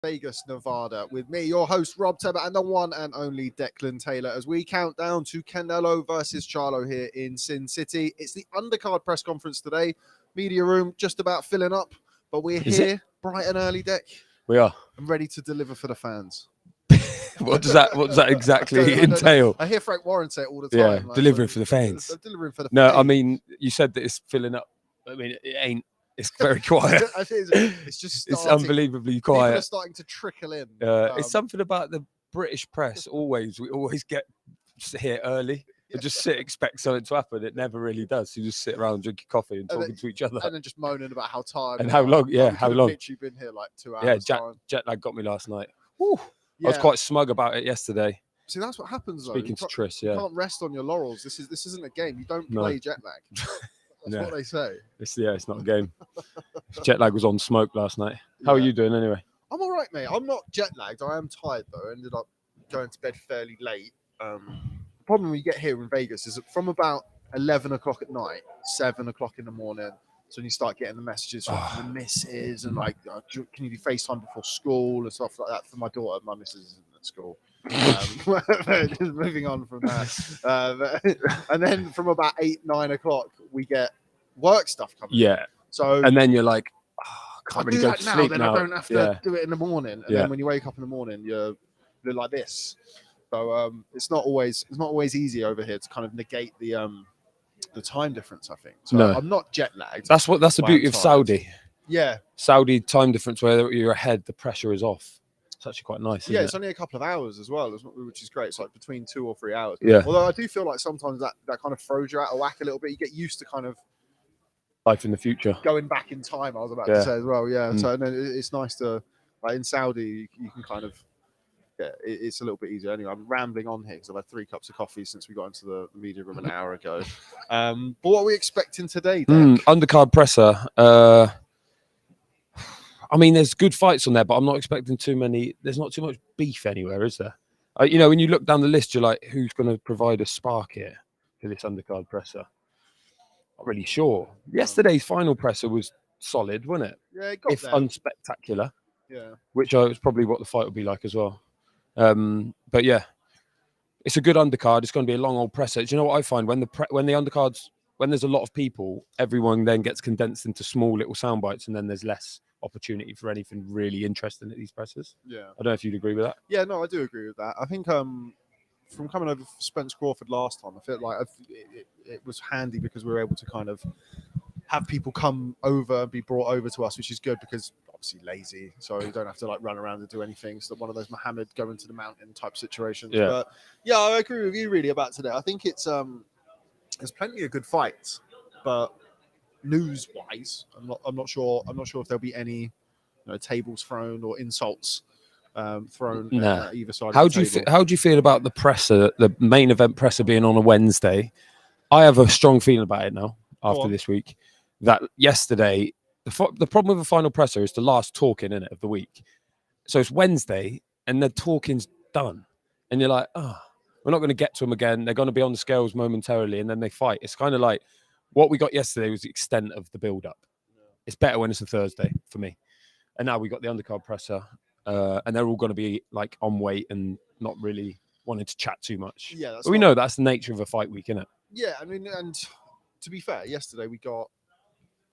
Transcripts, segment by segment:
Vegas, Nevada, with me, your host, Rob Tebbutt, and the one and only Declan Taylor, as we count down to Canelo versus Charlo here in Sin City. It's the Undercard press conference today. Media room just about filling up, but we're here bright and early, Deck. We are. I'm ready to deliver for the fans. What does that exactly entail? I hear Frank Warren say it all the Yeah, time. delivering for the fans. Delivering for the No, fans. I mean, you said that it's filling up. I mean, it ain't. It's very quiet. It's just starting. It's unbelievably quiet. People are starting to trickle in. It's something about the British press. We always get here early and just expect something to happen. It never really does. You just sit around drinking coffee and talking to each other. And then just moaning about how tired. And how long, yeah, how long. Literally been here like 2 hours. Yeah, jet lag got me last night. Whew. Yeah. I was quite smug about it yesterday. See, that's what happens though. Speaking to Triss, yeah. You can't rest on your laurels. This isn't a game. You don't play jet lag. That's what they say. It's not a game. Jet lag was on smoke last night. How are you doing anyway? I'm all right, mate. I'm not jet lagged. I am tired though. I ended up going to bed fairly late. The problem when you get here in Vegas is that from about 11 o'clock at night, 7 o'clock in the morning, so when you start getting the messages from the missus and like, can you do FaceTime before school and stuff like that for my daughter? My missus isn't at school. Just moving on from that. And then from about 8, 9 o'clock, we get work stuff coming. Yeah. So and then you're like, I can't really go to sleep now. I don't have to do it in the morning. And then when you wake up in the morning, you're like this. So it's not always easy over here to kind of negate the time difference, I think. So I'm not jet lagged. That's the beauty of Saudi. Yeah. Saudi time difference where you're ahead, the pressure is off. It's actually quite nice. Yeah, it's only a couple of hours as well, which is great. It's like between 2 or 3 hours. Yeah. Although I do feel like sometimes that kind of throws you out of whack a little bit. You get used to kind of life in the future. Going back in time, I was about to say as well. Yeah. So it's nice to, like in Saudi, you can kind of, it's a little bit easier. Anyway, I'm rambling on here because I've had 3 cups of coffee since we got into the media room an hour ago. But what are we expecting today, Dan? Undercard presser. I mean, there's good fights on there, but I'm not expecting too many. There's not too much beef anywhere, is there? When you look down the list, you're like, who's going to provide a spark here for this undercard presser? Not really sure. Yesterday's final presser was solid, wasn't it? Yeah, it got if there. Unspectacular. Yeah. Which was probably what the fight would be like as well. But yeah, it's a good undercard. It's going to be a long old presser. Do you know what I find when the undercards, when there's a lot of people, everyone then gets condensed into small little sound bites, and then there's less opportunity for anything really interesting at these presses. Yeah. I don't know if you'd agree with that. Yeah, no, I do agree with that. I think from coming over for Spence Crawford last time, I feel like it was handy because we were able to kind of have people come over and be brought over to us, which is good because obviously lazy, so you don't have to like run around and do anything. It's one of those Muhammad going to the mountain type situations. Yeah. But yeah, I agree with you really about today. I think it's there's plenty of good fights, but news-wise, I'm not sure if there'll be any tables thrown or insults thrown at either side. How do you feel about the presser, the main event presser being on a Wednesday? I have a strong feeling about it now after this week. That yesterday, the problem with a final presser is the last talking in it of the week. So it's Wednesday and the talking's done, and you're like, we're not going to get to them again. They're going to be on the scales momentarily, and then they fight. It's kind of like what we got yesterday was the extent of the build-up. Yeah. It's better when it's a Thursday for me. And now we got the undercard presser, and they're all going to be like on weight and not really wanting to chat too much. Yeah, but we know that's the nature of a fight week, isn't it? Yeah, I mean, and to be fair, yesterday we got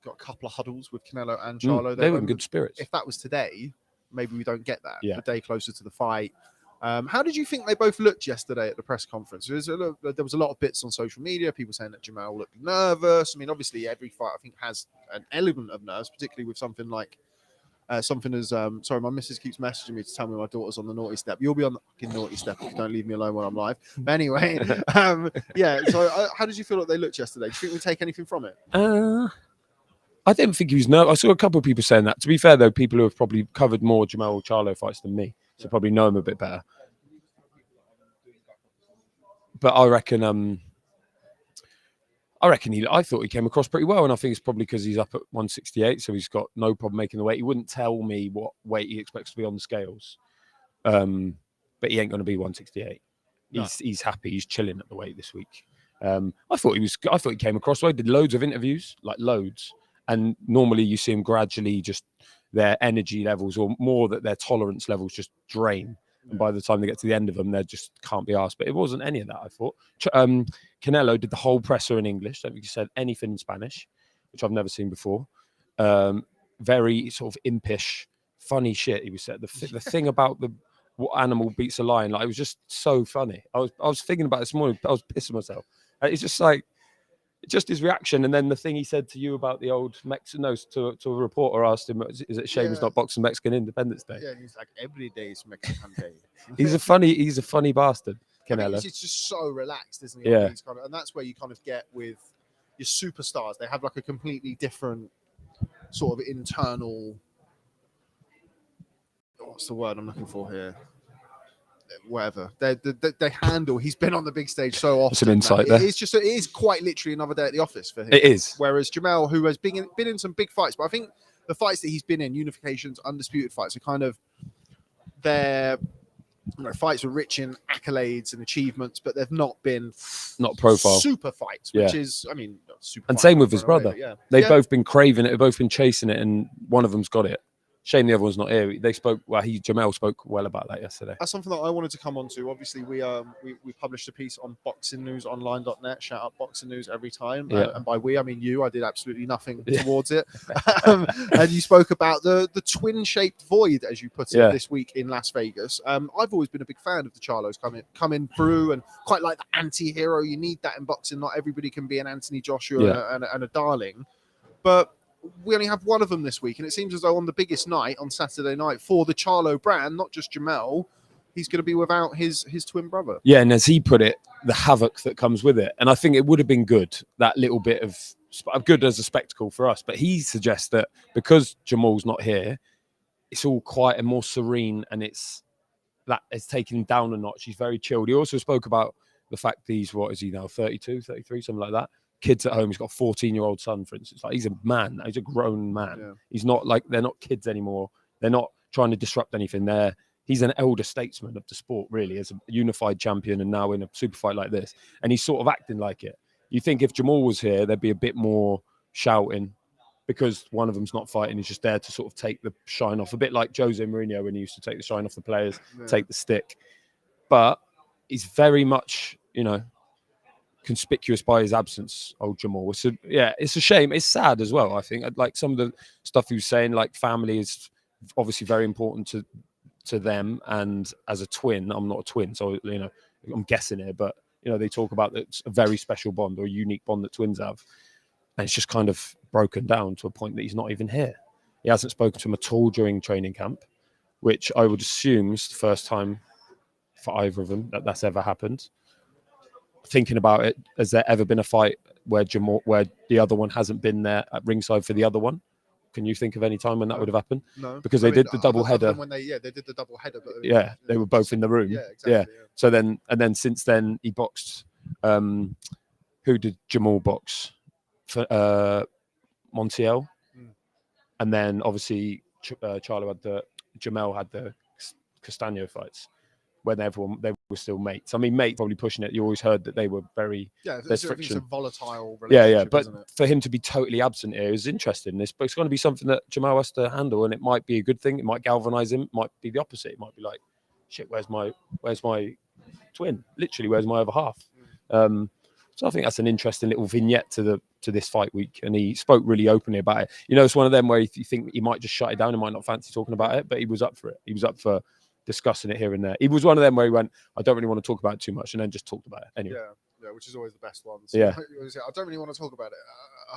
a couple of huddles with Canelo and Charlo. They were in good spirits. If that was today, maybe we don't get that. The day closer to the fight. How did you think they both looked yesterday at the press conference? There was a lot of bits on social media, people saying that Jamal looked nervous. I mean, obviously, every fight, I think, has an element of nerves, particularly with something like something as... sorry, my missus keeps messaging me to tell me my daughter's on the naughty step. You'll be on the fucking naughty step if you don't leave me alone when I'm live. But anyway, yeah, so how did you feel like they looked yesterday? Do you think we take anything from it? I didn't think he was nervous. I saw a couple of people saying that. To be fair, though, people who have probably covered more Jamal Charlo fights than me, so probably know him a bit better. But I reckon I thought he came across pretty well, and I think it's probably because he's up at 168, so he's got no problem making the weight. He wouldn't tell me what weight he expects to be on the scales, but he ain't going to be 168. He's happy. He's chilling at the weight this week. I thought he came across well. He did loads of interviews, like loads. And normally you see him gradually just their energy levels, or more that their tolerance levels just drain. And by the time they get to the end of them, they just can't be asked. But it wasn't any of that, I thought. Canelo did the whole presser in English. I don't think he said anything in Spanish, which I've never seen before. Very sort of impish, funny shit he was saying. The thing about what animal beats a lion, like, it was just so funny. I was thinking about it this morning. I was pissing myself. It's just like, just his reaction, and then the thing he said to you about the old Mexican, to a reporter asked him, is it a shame he's not boxing Mexican Independence Day? Yeah, and he's like, every day is Mexican Day. He's a funny bastard, Canelo. I mean, it's just so relaxed, isn't he? Yeah. And that's where you kind of get with your superstars. They have like a completely different sort of internal, what's the word I'm looking for here? Whatever they handle. He's been on the big stage so often. Some insight there. It is quite literally another day at the office for him. It is. Whereas Jamel, who has been in some big fights, but I think the fights that he's been in, unifications, undisputed fights, are kind of their fights are rich in accolades and achievements, but they've not been profile super fights, which is, I mean, super. And same with his brother. Yeah. They've both been craving it. They've both been chasing it, and one of them's got it. Shame the other one's not here. They spoke well. Jamel spoke well about that yesterday. That's something that I wanted to come on to. Obviously, we published a piece on boxingnewsonline.net. Shout out Boxing News every time. And by we, I mean you. I did absolutely nothing towards it. And you spoke about the twin-shaped void, as you put it, this week in Las Vegas. I've always been a big fan of the Charlos coming through, and quite like the anti-hero. You need that in boxing. Not everybody can be an Anthony Joshua and a darling, but we only have one of them this week, and it seems as though on the biggest night, on Saturday night, for the Charlo brand, not just Jamel, he's going to be without his twin brother. Yeah, and as he put it, the havoc that comes with it. And I think it would have been good, that little bit of good as a spectacle for us. But he suggests that because Jamal's not here, it's all quiet and more serene, and it's taken down a notch. He's very chilled. He also spoke about the fact that he's, what is he now, 32, 33, something like that. Kids at home. He's got a 14-year-old son, for instance. Like, he's a man. He's a grown man. Yeah. He's not like, they're not kids anymore. They're not trying to disrupt anything. He's an elder statesman of the sport, really, as a unified champion, and now in a super fight like this. And he's sort of acting like it. You think if Jamal was here, there'd be a bit more shouting, because one of them's not fighting. He's just there to sort of take the shine off, a bit like Jose Mourinho when he used to take the shine off the players, take the stick. But he's very much, conspicuous by his absence, old Jamal. So it's a shame. It's sad as well, I think. Like some of the stuff he was saying, like family is obviously very important to them, and as a twin, I'm not a twin, so I'm guessing here, but they talk about that it's a very special bond, or a unique bond that twins have, and it's just kind of broken down to a point that he's not even here. He hasn't spoken to him at all during training camp, which I would assume is the first time for either of them that's ever happened. Thinking about it, has there ever been a fight where the other one hasn't been there at ringside for the other one? Can you think of any time when that would have happened? No, because they did the double header. When they did the double header, but they were both in the room. Yeah, exactly. Yeah. So then since then he boxed. Who did Jamal box? For Montiel, and then obviously Charlo Jamel had the Castano fights when they were still mates. I mean, mate probably pushing it. You always heard that they were very there's friction. It's a volatile relationship. But for him to be totally absent here is interesting. But it's going to be something that Jamal has to handle, and it might be a good thing. It might galvanize him. It might be the opposite. It might be like, shit, where's my twin? Literally, where's my other half? So I think that's an interesting little vignette to this fight week, and he spoke really openly about it. It's one of them where you think he might just shut it down, he might not fancy talking about it, but he was up for it. He was up for discussing it here and there. He was one of them where he went, I don't really want to talk about it too much, and then just talked about it anyway. Yeah, which is always the best ones. Yeah. I don't really want to talk about it.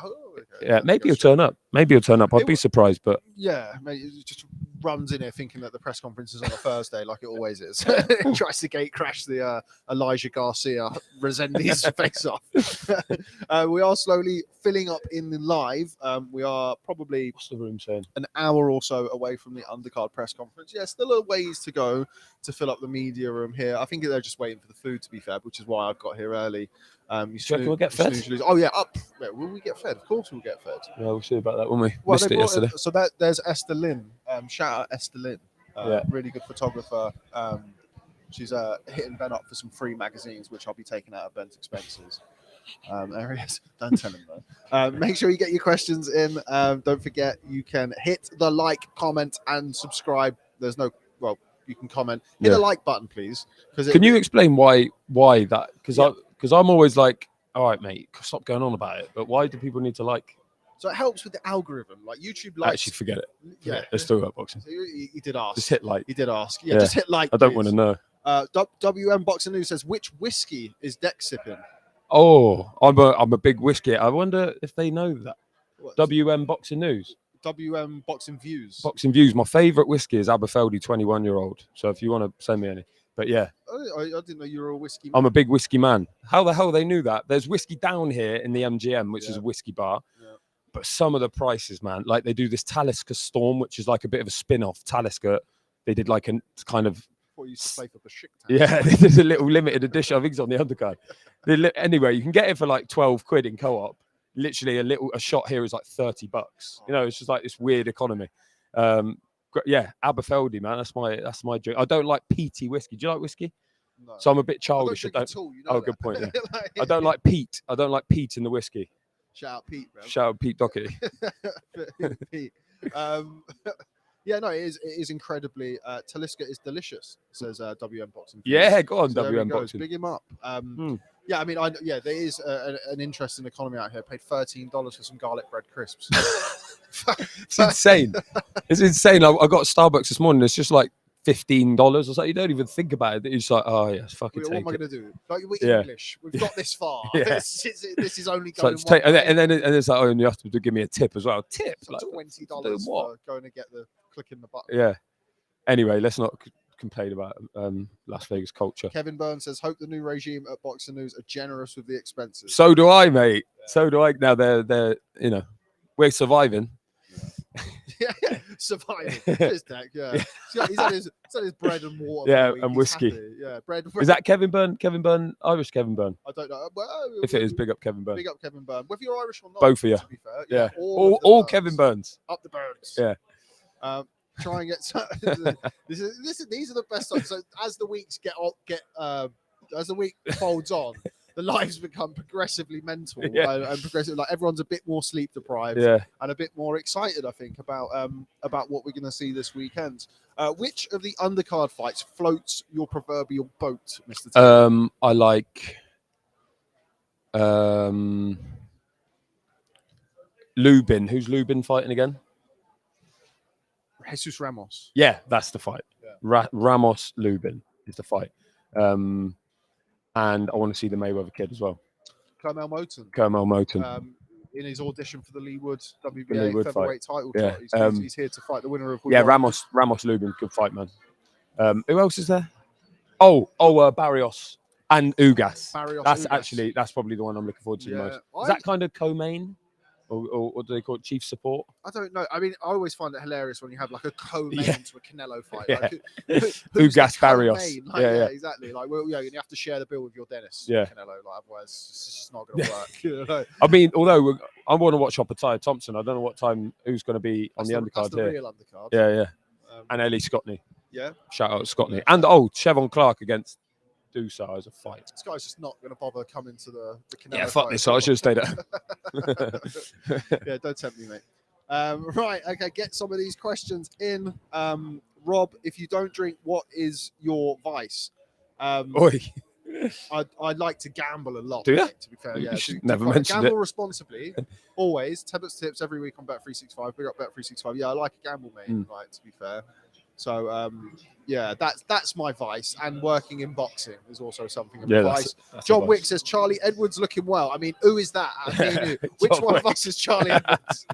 Okay. Yeah, maybe he'll turn up. I'd be surprised, but yeah, maybe it just runs in here thinking that the press conference is on a Thursday, like it always is. Tries to gate crash the Elijah Garcia Resendiz face off. We are slowly filling up in the live. We are probably, what's the room saying, an hour or so away from the Undercard press conference. Yeah, still a ways to go to fill up the media room here. I think they're just waiting for the food to be fed, which is why I've got here early. Do you reckon we'll get fed? Oh yeah, up. Yeah, will we get fed? Of course we'll get fed. Yeah, we'll see about that, won't we? Missed it yesterday. So there's Esther Lynn. Shout out Esther Lynn. Really good photographer. She's hitting Ben up for some free magazines, which I'll be taking out of Ben's expenses. There he is. Don't tell him though. Make sure you get your questions in. Don't forget, you can hit the like, comment, and subscribe. There's no, well, you can comment. Hit the like button, please. Can you explain why that? Because I'm always like, all right, mate, stop going on about it. But why do people need to like? So it helps with the algorithm. Like YouTube likes. Actually, forget it. Yeah. Let's talk about boxing. So you did ask. Just hit like. You did ask. Yeah, just hit like. I don't want to know. WM Boxing News says, which whiskey is Dex sipping? Oh, I'm a big whiskey. I wonder if they know that. What? WM Boxing News. WM Boxing Views. Boxing Views. My favourite whiskey is Aberfeldy 21-year-old. So if you want to send me any. But yeah. I didn't know you were a whiskey man. I'm a big whiskey man. How the hell they knew that? There's whiskey down here in the MGM, which is a whiskey bar. Yeah. But some of the prices, man, like they do this Talisker Storm, which is like a bit of a spin-off. Talisker, they did like a kind of. Before you used to play for Besiktas. Yeah, there's a little limited edition. I think it's on the undercard. Anyway, you can get it for like 12 quid in co-op. Literally a shot here is like $30. You know, it's just like this weird economy. Yeah, Aberfeldy, man, that's my drink. I don't like peaty whiskey. Do you like whiskey? No. So I'm a bit childish. I don't good point. Yeah. I don't like peat. I don't like peat in the whiskey. Shout out Pete, bro. Shout out Pete Doherty. Pete. Yeah, no, it is incredibly. Talisker is delicious, says WM Boxing. Yeah, go on, WM Boxing. Big him up. Yeah, I mean, there is an interesting economy out here. Paid $13 for some garlic bread crisps. It's insane. It's insane. I got Starbucks this morning. It's just like $15 or something. You don't even think about it. It's like, oh yeah, fucking take it. What am I going to do? Like, we're English. We've got this far. Yeah. This is only going so and then it's like, oh, and you have to give me a tip as well. Tip? So like $20 for going to get clicking the button. Yeah. Anyway, let's not complain about Las Vegas culture. Kevin Burns says, hope the new regime at Boxing News are generous with the expenses. So do I, mate. Yeah. So do I. Now they're we're surviving. Yeah, surviving. Cheers, Dak. Yeah. He's had his bread and water. Yeah, and whiskey. Yeah, bread. Is that Kevin Byrne? Kevin Byrne, Irish Kevin Byrne? I don't know. Well, if it is, big up Kevin Byrne. Big up Kevin Byrne. Whether you're Irish or not. Both of you. To be fair. Yeah. All Kevin Burns. Up the Burns. Yeah. Try and get. These are the best times. So as the weeks as the week folds on, the lives become progressively mental and progressive. Like everyone's a bit more sleep deprived, and a bit more excited. I think about what we're going to see this weekend. Which of the undercard fights floats your proverbial boat, Mr. Tebbutt? I like Lubin. Who's Lubin fighting again? Jesus Ramos. Yeah, that's the fight. Yeah. Ramos Lubin is the fight. And I want to see the Mayweather kid as well. Kermel Moton. In his audition for the Leewood WBA featherweight title shot. He's here to fight the winner of Ramos Lubin, good fight, man. Who else is there? Barrios and Ugas. That's probably the one I'm looking forward to the most. Is that kind of co-main? Or do they call it chief support? I don't know. I mean, I always find it hilarious when you have like a co-main to a Canelo fight. Yeah. Like, Ugas Barrios. Like, yeah, exactly. Like, well, you have to share the bill with your dentist. Yeah. Canelo, like, otherwise it's just not going to work. You know? I mean, although I want to watch Opataya Thompson, I don't know what time who's going to be on the undercard that's the here. Real undercard. Yeah. And Ellie Scotney. Yeah. Shout out Scotney. And Chevon Clarke against Dubois as a fight. This guy's just not going to bother coming to the Canelo. Yeah, fuck this. I should have stayed at. Yeah, don't tempt me, mate. Right, okay, get some of these questions in. Rob, if you don't drink, what is your vice? I like to gamble a lot. Do you? To be fair, yeah. Never mentioned gamble it. responsibly, always. Tebbutt's tips every week on Bet365. Big up Bet365. Yeah, I like a gamble, mate. Like, to be fair. So that's my vice, and working in boxing is also something of a vice. That's John Wick says Charlie Edwards looking well. I mean, who is that? Which one of us is Charlie Edwards?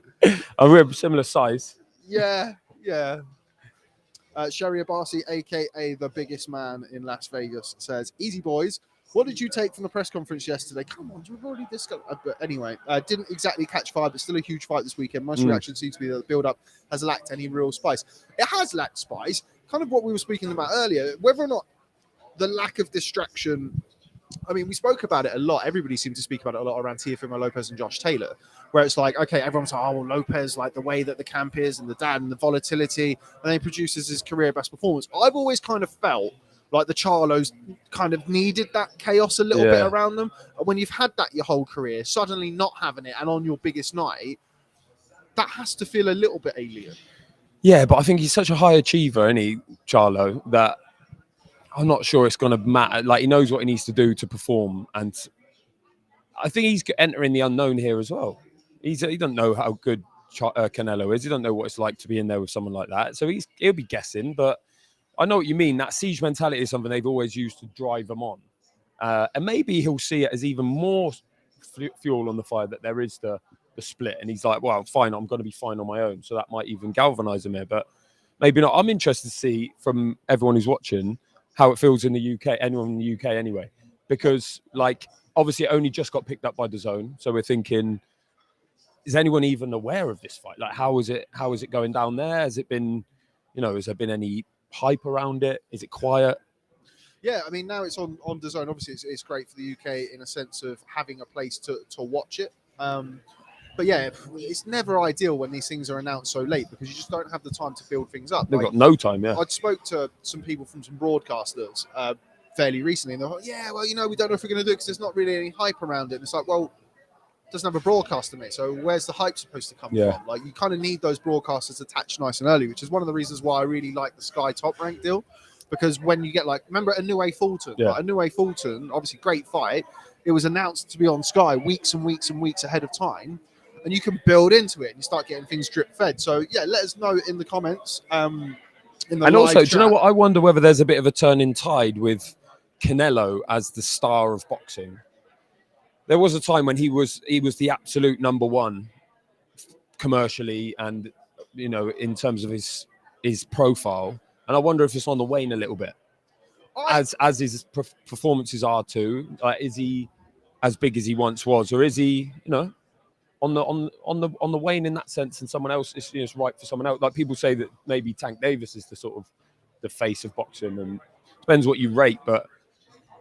We're similar size. Yeah. Sherry Abasi, aka the biggest man in Las Vegas, says, "Easy boys. What did you take from the press conference yesterday?" Come on, we've already discussed. But anyway, didn't exactly catch fire, but still a huge fight this weekend. Most reactions seem to be that the build-up has lacked any real spice. It has lacked spice. Kind of what we were speaking about earlier. Whether or not the lack of distraction. I mean, we spoke about it a lot. Everybody seemed to speak about it a lot around Teofimo Lopez and Josh Taylor, where it's like, okay, everyone's like, oh, well, Lopez, like the way that the camp is and the dad and the volatility, and then he produces his career best performance. I've always kind of felt Like the Charlos kind of needed that chaos a little bit around them. And when you've had that your whole career, suddenly not having it and on your biggest night, that has to feel a little bit alien. Yeah, but I think he's such a high achiever, isn't he, Charlo, that I'm not sure it's going to matter. Like, he knows what he needs to do to perform. And I think he's entering the unknown here as well. He doesn't know how good Canelo is. He doesn't know what it's like to be in there with someone like that. So he'll be guessing. But I know what you mean. That siege mentality is something they've always used to drive them on. And maybe he'll see it as even more fuel on the fire that there is the split. And he's like, well, fine, I'm going to be fine on my own. So that might even galvanize him here. But maybe not. I'm interested to see from everyone who's watching how it feels in the UK, anyone in the UK anyway. Because, like, obviously it only just got picked up by DAZN. So we're thinking, is anyone even aware of this fight? Like, how is it going down there? Has it been, has there been any hype around it? Is it quiet? Yeah, I mean, now it's on DAZN. Obviously, it's great for the UK in a sense of having a place to watch it. But yeah, it's never ideal when these things are announced so late because you just don't have the time to build things up. They've got no time, yeah. I spoke to some people from some broadcasters fairly recently, and they're like, yeah, well, we don't know if we're going to do it because there's not really any hype around it. And it's like, well, it doesn't have a broadcaster, mate, so where's the hype supposed to come from? Like, you kind of need those broadcasters attached nice and early, which is one of the reasons why I really like the Sky Top Rank deal. Because when you get, like, remember Inoue Fulton? Yeah. Like, Inoue Fulton, obviously great fight. It was announced to be on Sky weeks and weeks and weeks ahead of time. And you can build into it and you start getting things drip fed. So, yeah, let us know in the comments. And also, do you know what? I wonder whether there's a bit of a turn in tide with Canelo as the star of boxing. There was a time when he was the absolute number one commercially and, in terms of his profile. And I wonder if it's on the wane a little bit, as his performances are too. Is he as big as he once was, or is he, on the wane in that sense? And someone else is right for someone else. Like, people say that maybe Tank Davis is the sort of the face of boxing, and depends what you rate, but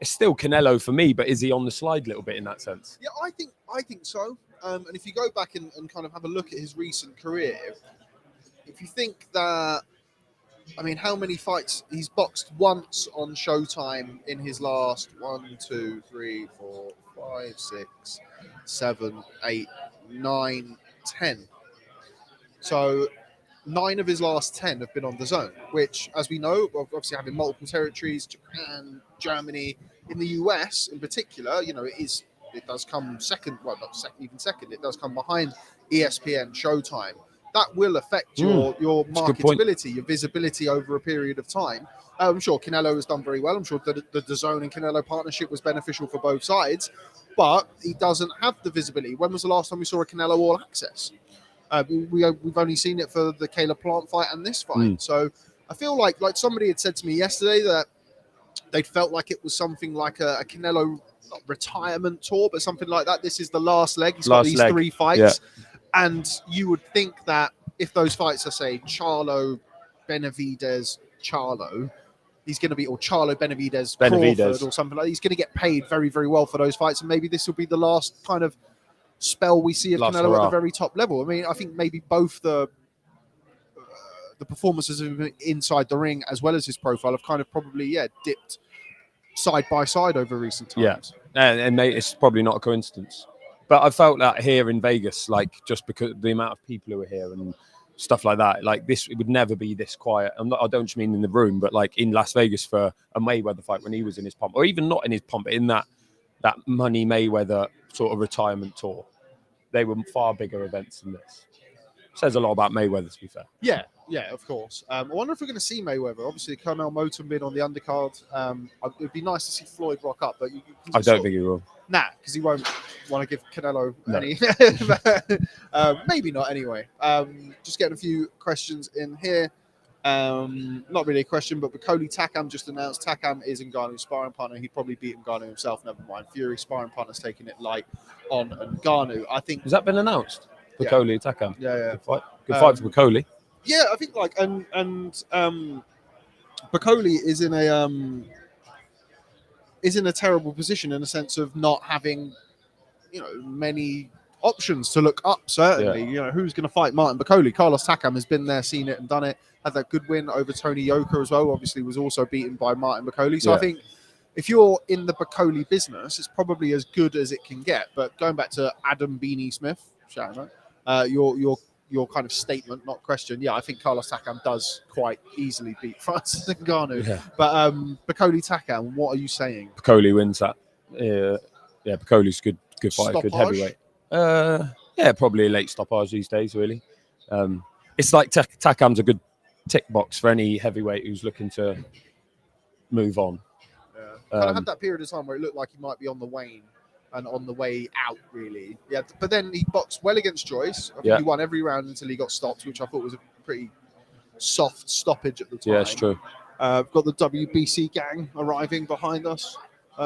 it's still Canelo for me. But is he on the slide a little bit in that sense? Yeah, I think so. And if you go back and kind of have a look at his recent career, if you think that. I mean, how many fights? He's boxed once on Showtime in his last 1, 2, 3, 4, 5, 6, 7, 8, 9, 10. So 9 of his last 10 have been on DAZN, which, as we know, obviously having multiple territories, Japan, Germany, in the US in particular, it does come second. Well, not even second. It does come behind ESPN, Showtime. That will affect your marketability, your visibility over a period of time. I'm sure Canelo has done very well. I'm sure that the DAZN and Canelo partnership was beneficial for both sides, but he doesn't have the visibility. When was the last time we saw a Canelo All Access? We've only seen it for the Caleb Plant fight and this fight. So I feel like somebody had said to me yesterday that they'd felt like it was something like a Canelo retirement tour, but something like that. This is the last leg. He's got these 3 fights. Yeah. And you would think that if those fights are, say, Charlo, Benavidez, Charlo, he's going to be, or Charlo, Benavidez, Crawford, or something like that. He's going to get paid very, very well for those fights. And maybe this will be the last kind of spell we see of Canelo at the very top level. I mean, I think maybe both the performances inside the ring as well as his profile have kind of probably, dipped side by side over recent times. Yeah, and mate, it's probably not a coincidence. But I felt that here in Vegas, like, just because the amount of people who are here and stuff like that, like, this, it would never be this quiet. I don't just mean in the room, but like in Las Vegas for a Mayweather fight when he was in his pomp, or even not in his pomp, but in that Money Mayweather sort of retirement tour. They were far bigger events than this. Says a lot about Mayweather, to be fair. Yeah, of course. I wonder if we're going to see Mayweather. Obviously, Colonel Moton being on the undercard. It would be nice to see Floyd rock up, but I don't think he will. Nah, because he won't want to give Canelo any. Maybe not anyway. Just getting a few questions in here. Not really a question, but Bicoli Takam just announced Takam is Ngannou's sparring partner. He'd probably beat Ngannou himself, never mind. Fury sparring partner's taking it light on Ngannou. I think. Has that been announced? Bicoli Takam. Yeah. Good fight for Bicoli. Yeah, I think Bicoli is in a terrible position in the sense of not having, many options to look up, certainly. You know, who's going to fight Martin Bakole? Carlos Takam has been there, seen it and done it. Had that good win over Tony Yoka as well. Obviously was also beaten by Martin Bakole. So I think if you're in the Bakole business, it's probably as good as it can get. But going back to Adam Beanie Smith, your kind of statement, not question. Yeah, I think Carlos Takam does quite easily beat Francis Ngannou. Yeah. But Bakole Takam, what are you saying? Bakole wins that. Yeah, Bakole's good fighter, good heavyweight. Yeah, probably a late stoppage these days, really. It's like Takam's a good tick box for any heavyweight who's looking to move on. Yeah. Kind of had that period of time where it looked like he might be on the wane and on the way out, really. Yeah, but then he boxed well against Joyce. I think he won every round until he got stopped, which I thought was a pretty soft stoppage at the time. Yeah, it's true. We've got the WBC gang arriving behind us.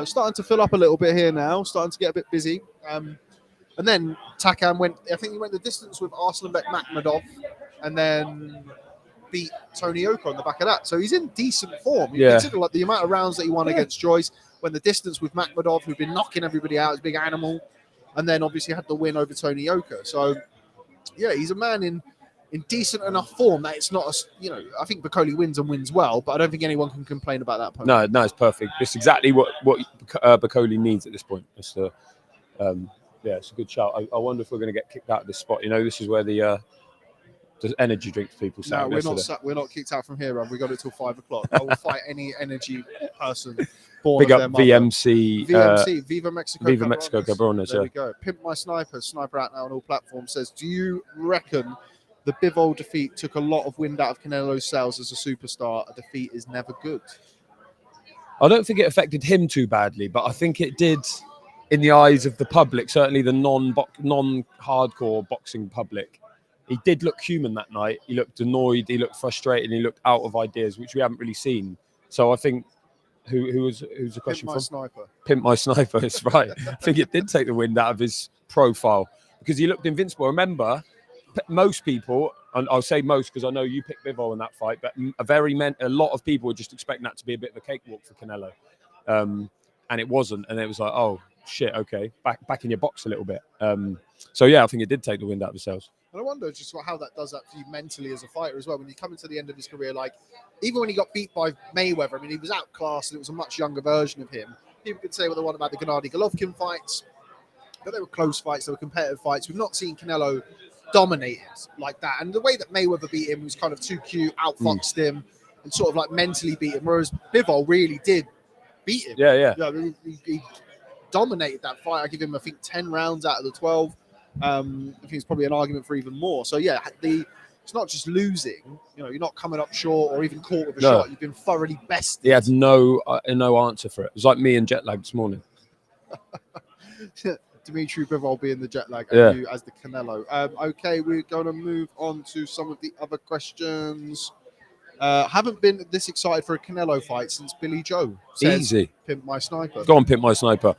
Starting to fill up a little bit here now, starting to get a bit busy. And then Takam went, I think he went the distance with Arslanbek Makhmudov and then beat Tony Yoka on the back of that. So he's in decent form. You consider like the amount of rounds that he won against Joyce, went the distance with Makhmudov, who'd been knocking everybody out, as a big animal, and then obviously had the win over Tony Yoka. So yeah, he's a man in decent enough form that it's not I think Bakole wins and wins well, but I don't think anyone can complain about that opponent. No, it's perfect. It's exactly what Bakole needs at this point. It's it's a good shout. I wonder if we're going to get kicked out of this spot. You know, this is where the energy drinks people say. No, we're not kicked out from here, Rob. We got it till 5 o'clock. I will fight any energy person born Big of up their VMC. Viva Mexico. Viva Mexico Cabrones. There we go. Pimp My Sniper out now on all platforms, says, do you reckon the Bivol defeat took a lot of wind out of Canelo's sails as a superstar? A defeat is never good. I don't think it affected him too badly, but I think it did in the eyes of the public, certainly the non-hardcore boxing public. He did look human that night. He looked annoyed, he looked frustrated, he looked out of ideas, which we haven't really seen. So I think, who's the question from? Sniper. Pimp My Sniper, is right. I think it did take the wind out of his profile because he looked invincible. Remember, most people, and I'll say most because I know you picked Bivol in that fight, but a lot of people were just expecting that to be a bit of a cakewalk for Canelo. And it wasn't. And it was like, oh, shit, okay, back in your box a little bit. So, yeah, I think it did take the wind out of his sails. And I wonder just how that does that for you mentally as a fighter as well. When you come into the end of his career, like, even when he got beat by Mayweather, I mean, he was outclassed and it was a much younger version of him. People could say what they want about the Gennady-Golovkin fights, but they were close fights, they were competitive fights. We've not seen Canelo dominated like that. And the way that Mayweather beat him was kind of too cute, outfoxed him, and sort of like mentally beat him, whereas Bivol really did beat him. Yeah. He dominated that fight. I give him, I think, 10 rounds out of the 12. I think it's probably an argument for even more. So yeah, it's not just losing. You know, you're not coming up short or even caught with a shot. You've been thoroughly bested. He had no answer for it. It was like me and jet lag this morning. Dimitri Bivol being the jet lag and you as the Canelo. Okay, we're going to move on to some of the other questions. Haven't been this excited for a Canelo fight since Billy Joe. Easy. Pimp My Sniper. Go on, Pimp My Sniper.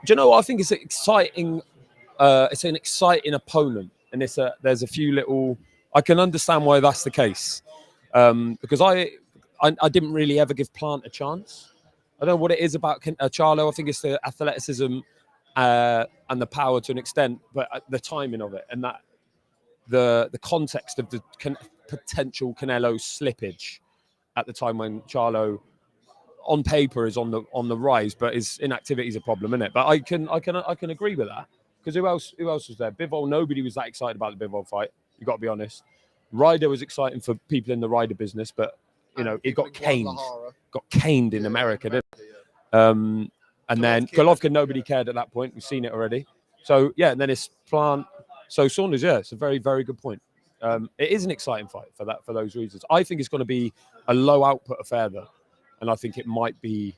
Do you know what I think is exciting? It's an exciting opponent, and there's a few little. I can understand why that's the case, because I didn't really ever give Plant a chance. I don't know what it is about Charlo. I think it's the athleticism and the power to an extent, but the timing of it and that the context of the potential Canelo slippage at the time when Charlo, on paper, is on the rise, but his inactivity is a problem, isn't it? But I can agree with that. Because who else was there? Bivol, nobody was that excited about the Bivol fight. You've got to be honest. Ryder was exciting for people in the Ryder business, but, you know, it got caned. Got caned in America, didn't it? And then Golovkin, nobody cared at that point. We've seen it already. So, yeah, and then it's Plant. So, Saunders, yeah, it's a very, very good point. It is an exciting fight for those reasons. I think it's going to be a low-output affair, though. And I think it might be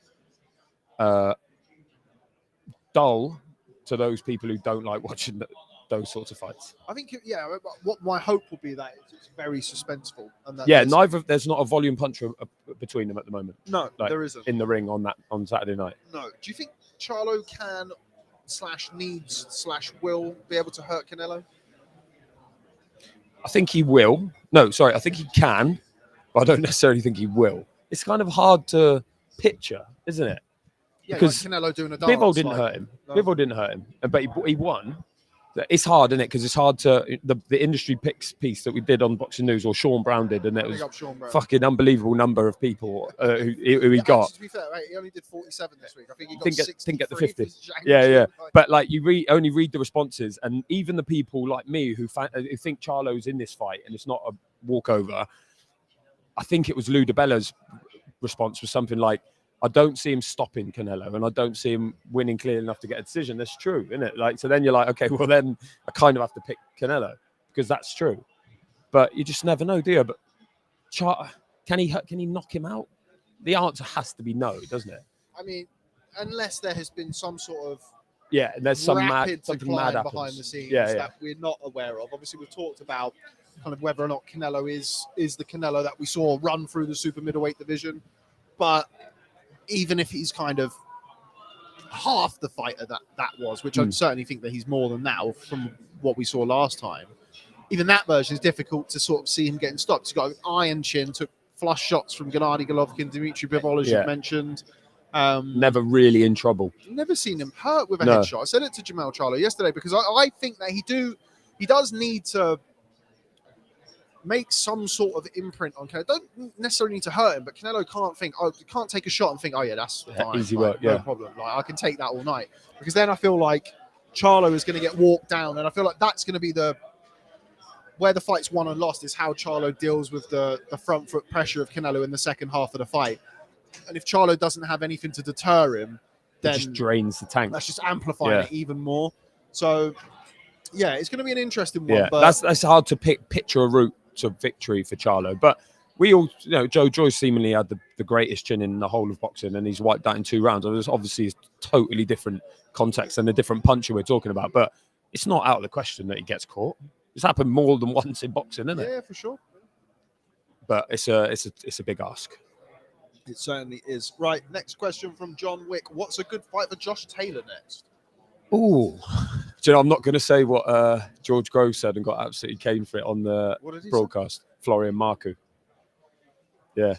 dull to those people who don't like watching those sorts of fights. I think, what my hope will be that it's very suspenseful. And that there's not a volume puncher between them at the moment. No, there isn't. In the ring on Saturday night. No. Do you think Charlo can /will be able to hurt Canelo? I think he will. No, sorry, I think he can, but I don't necessarily think he will. It's kind of hard to picture, isn't it? Yeah, because like Canelo doing a dance. Bivol didn't hurt him. No. Bivol didn't hurt him, but he won. it's hard, isn't it? Because it's hard to the industry picks piece that we did on Boxing News, or Sean Brown did, and it was fucking unbelievable number of people who he got. Actually, to be fair, right, he only did 47 this week. I think he got didn't get the 50. Yeah. But like only read the responses, and even the people like me who think Charlo's in this fight and it's not a walkover. I think it was Lou DiBella's response was something like, I don't see him stopping Canelo, and I don't see him winning clearly enough to get a decision. That's true, isn't it? Like, so then you're like, okay, well then I kind of have to pick Canelo because that's true. But you just never know, do you? But can he knock him out? The answer has to be no, doesn't it? I mean, unless there has been some sort of there's something mad behind happens. the scenes that we're not aware of. Obviously, we've talked about kind of whether or not Canelo is the Canelo that we saw run through the super middleweight division, but even if he's kind of half the fighter that was, which I certainly think that he's more than now from what we saw last time, even that version is difficult to sort of see him getting stopped. He's got an iron chin, took flush shots from Gennady Golovkin, Dmitry Bivol, as you mentioned. Never really in trouble. Never seen him hurt with a headshot. I said it to Jamal Charlo yesterday because I think that he does need to make some sort of imprint on Canelo. Don't necessarily need to hurt him, but Canelo can't take a shot and think, oh yeah, that's fine, easy work, no problem. Like, I can take that all night, because then I feel like Charlo is going to get walked down, and I feel like that's going to be where the fight's won and lost, is how Charlo deals with the front foot pressure of Canelo in the second half of the fight. And if Charlo doesn't have anything to deter him, then it just drains the tank. That's just amplifying it even more. So yeah, it's going to be an interesting one. Yeah, but that's hard to picture a route to victory for Charlo, but we all, Joyce seemingly had the greatest chin in the whole of boxing, and he's wiped that in 2 rounds. There's obviously a totally different context and a different puncher we're talking about, but it's not out of the question that he gets caught. It's happened more than once in boxing, isn't it? Yeah, for sure. But it's a big ask. It certainly is. Right, next question from John Wick. What's a good fight for Josh Taylor next? Ooh. Do you know, I'm not going to say what George Grove said and got absolutely caned for it on the broadcast. Florian Marku. Yeah.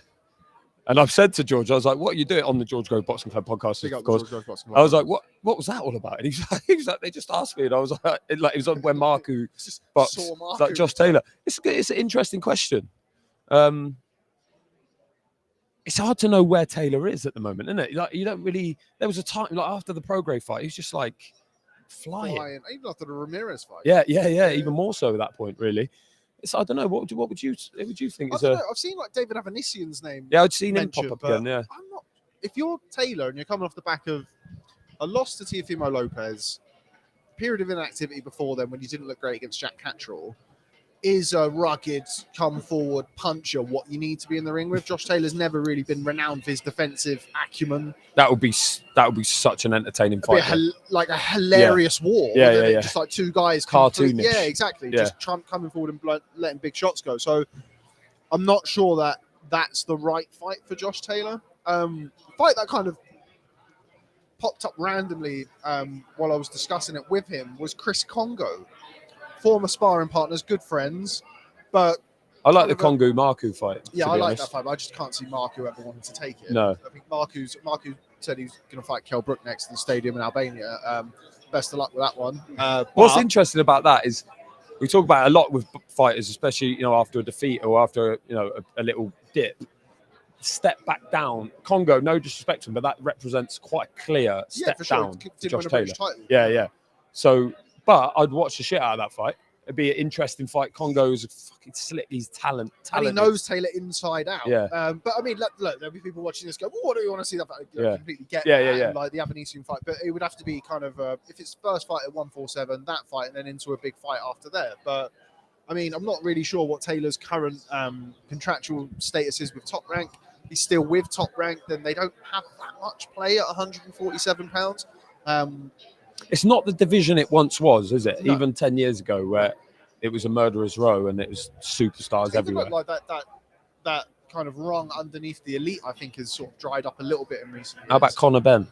And I've said to George, I was like, what are you doing on the George Grove Boxing Club podcast? Of course. I was like, what was that all about? And he was like, they just asked me. And I was like, it was on when Marku boxed. It's like Josh Taylor. It's an interesting question. It's hard to know where Taylor is at the moment, isn't it? Like, you don't really. There was a time, like after the Prograis fight, he was just like flying. Even after the Ramirez fight. Yeah. Even more so at that point, really. I don't know. What would you think? I've seen like David Avanesian's name. Yeah, I'd seen him pop up again. Yeah. I'm not. If you're Taylor and you're coming off the back of a loss to Teofimo Lopez, period of inactivity before then when you didn't look great against Jack Catterall, is a rugged, come forward puncher what you need to be in the ring with. Josh Taylor's never really been renowned for his defensive acumen. That would be such an entertaining fight. Like a hilarious war. Yeah. Just like two guys. Cartoonish. Yeah, exactly. Yeah. Just Trump coming forward and letting big shots go. So I'm not sure that that's the right fight for Josh Taylor. Fight that kind of popped up randomly while I was discussing it with him was Chris Kongo. Former sparring partners, good friends, but I like the Kongo Marku fight. Yeah, I like that fight, but I just can't see Marku ever wanting to take it. No, I think Marku said he's going to fight Kell Brook next in the stadium in Albania. Best of luck with that one. What's interesting about that is we talk about it a lot with fighters, especially after a defeat or after a little dip. Step back down. Kongo, no disrespect to him, but that represents quite a clear step down to Josh Taylor. Yeah. So. But I'd watch the shit out of that fight. It'd be an interesting fight. Kongo is fucking slick. He's talented. And he knows Taylor inside out. Yeah. But I mean, look, there'll be people watching this go, what do you want to see that fight? I completely get that. Yeah. Like the Avanesian fight. But it would have to be kind of, if it's first fight at 147, that fight, and then into a big fight after that. But I mean, I'm not really sure what Taylor's current contractual status is with Top Rank. He's still with Top Rank. Then they don't have that much play at 147 pounds. It's not the division it once was, is it? No. Even 10 years ago, where it was a murderer's row and it was superstars everywhere. Like that kind of rung underneath the elite, I think, has sort of dried up a little bit in recent years. How about Conor Benn?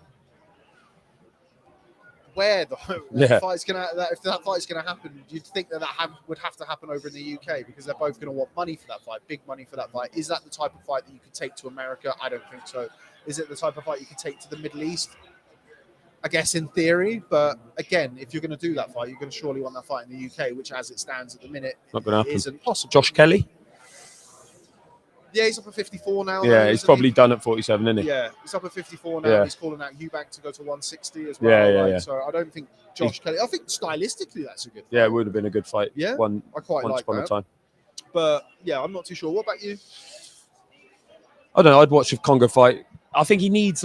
If that fight's going to happen, you'd think that would have to happen over in the UK because they're both going to want money for that fight, big money for that fight. Is that the type of fight that you could take to America? I don't think so. Is it the type of fight you could take to the Middle East? I guess in theory, but again, if you're going to do that fight, you're going to surely want that fight in the UK, which as it stands at the minute, Not going to happen. isn't possible. Josh Kelly? Yeah, he's up at 54 now. Yeah, though, he's probably done at 47, isn't he? Yeah, he's up at 54 now. Yeah. He's calling out Eubank to go to 160 as well. Yeah. So I don't think Josh Kelly. I think stylistically that's a good fight. Yeah, it would have been a good fight. Yeah, I quite once like upon that. a time. But yeah, I'm not too sure. What about you? I don't know. I'd watch a Congo fight. I think he needs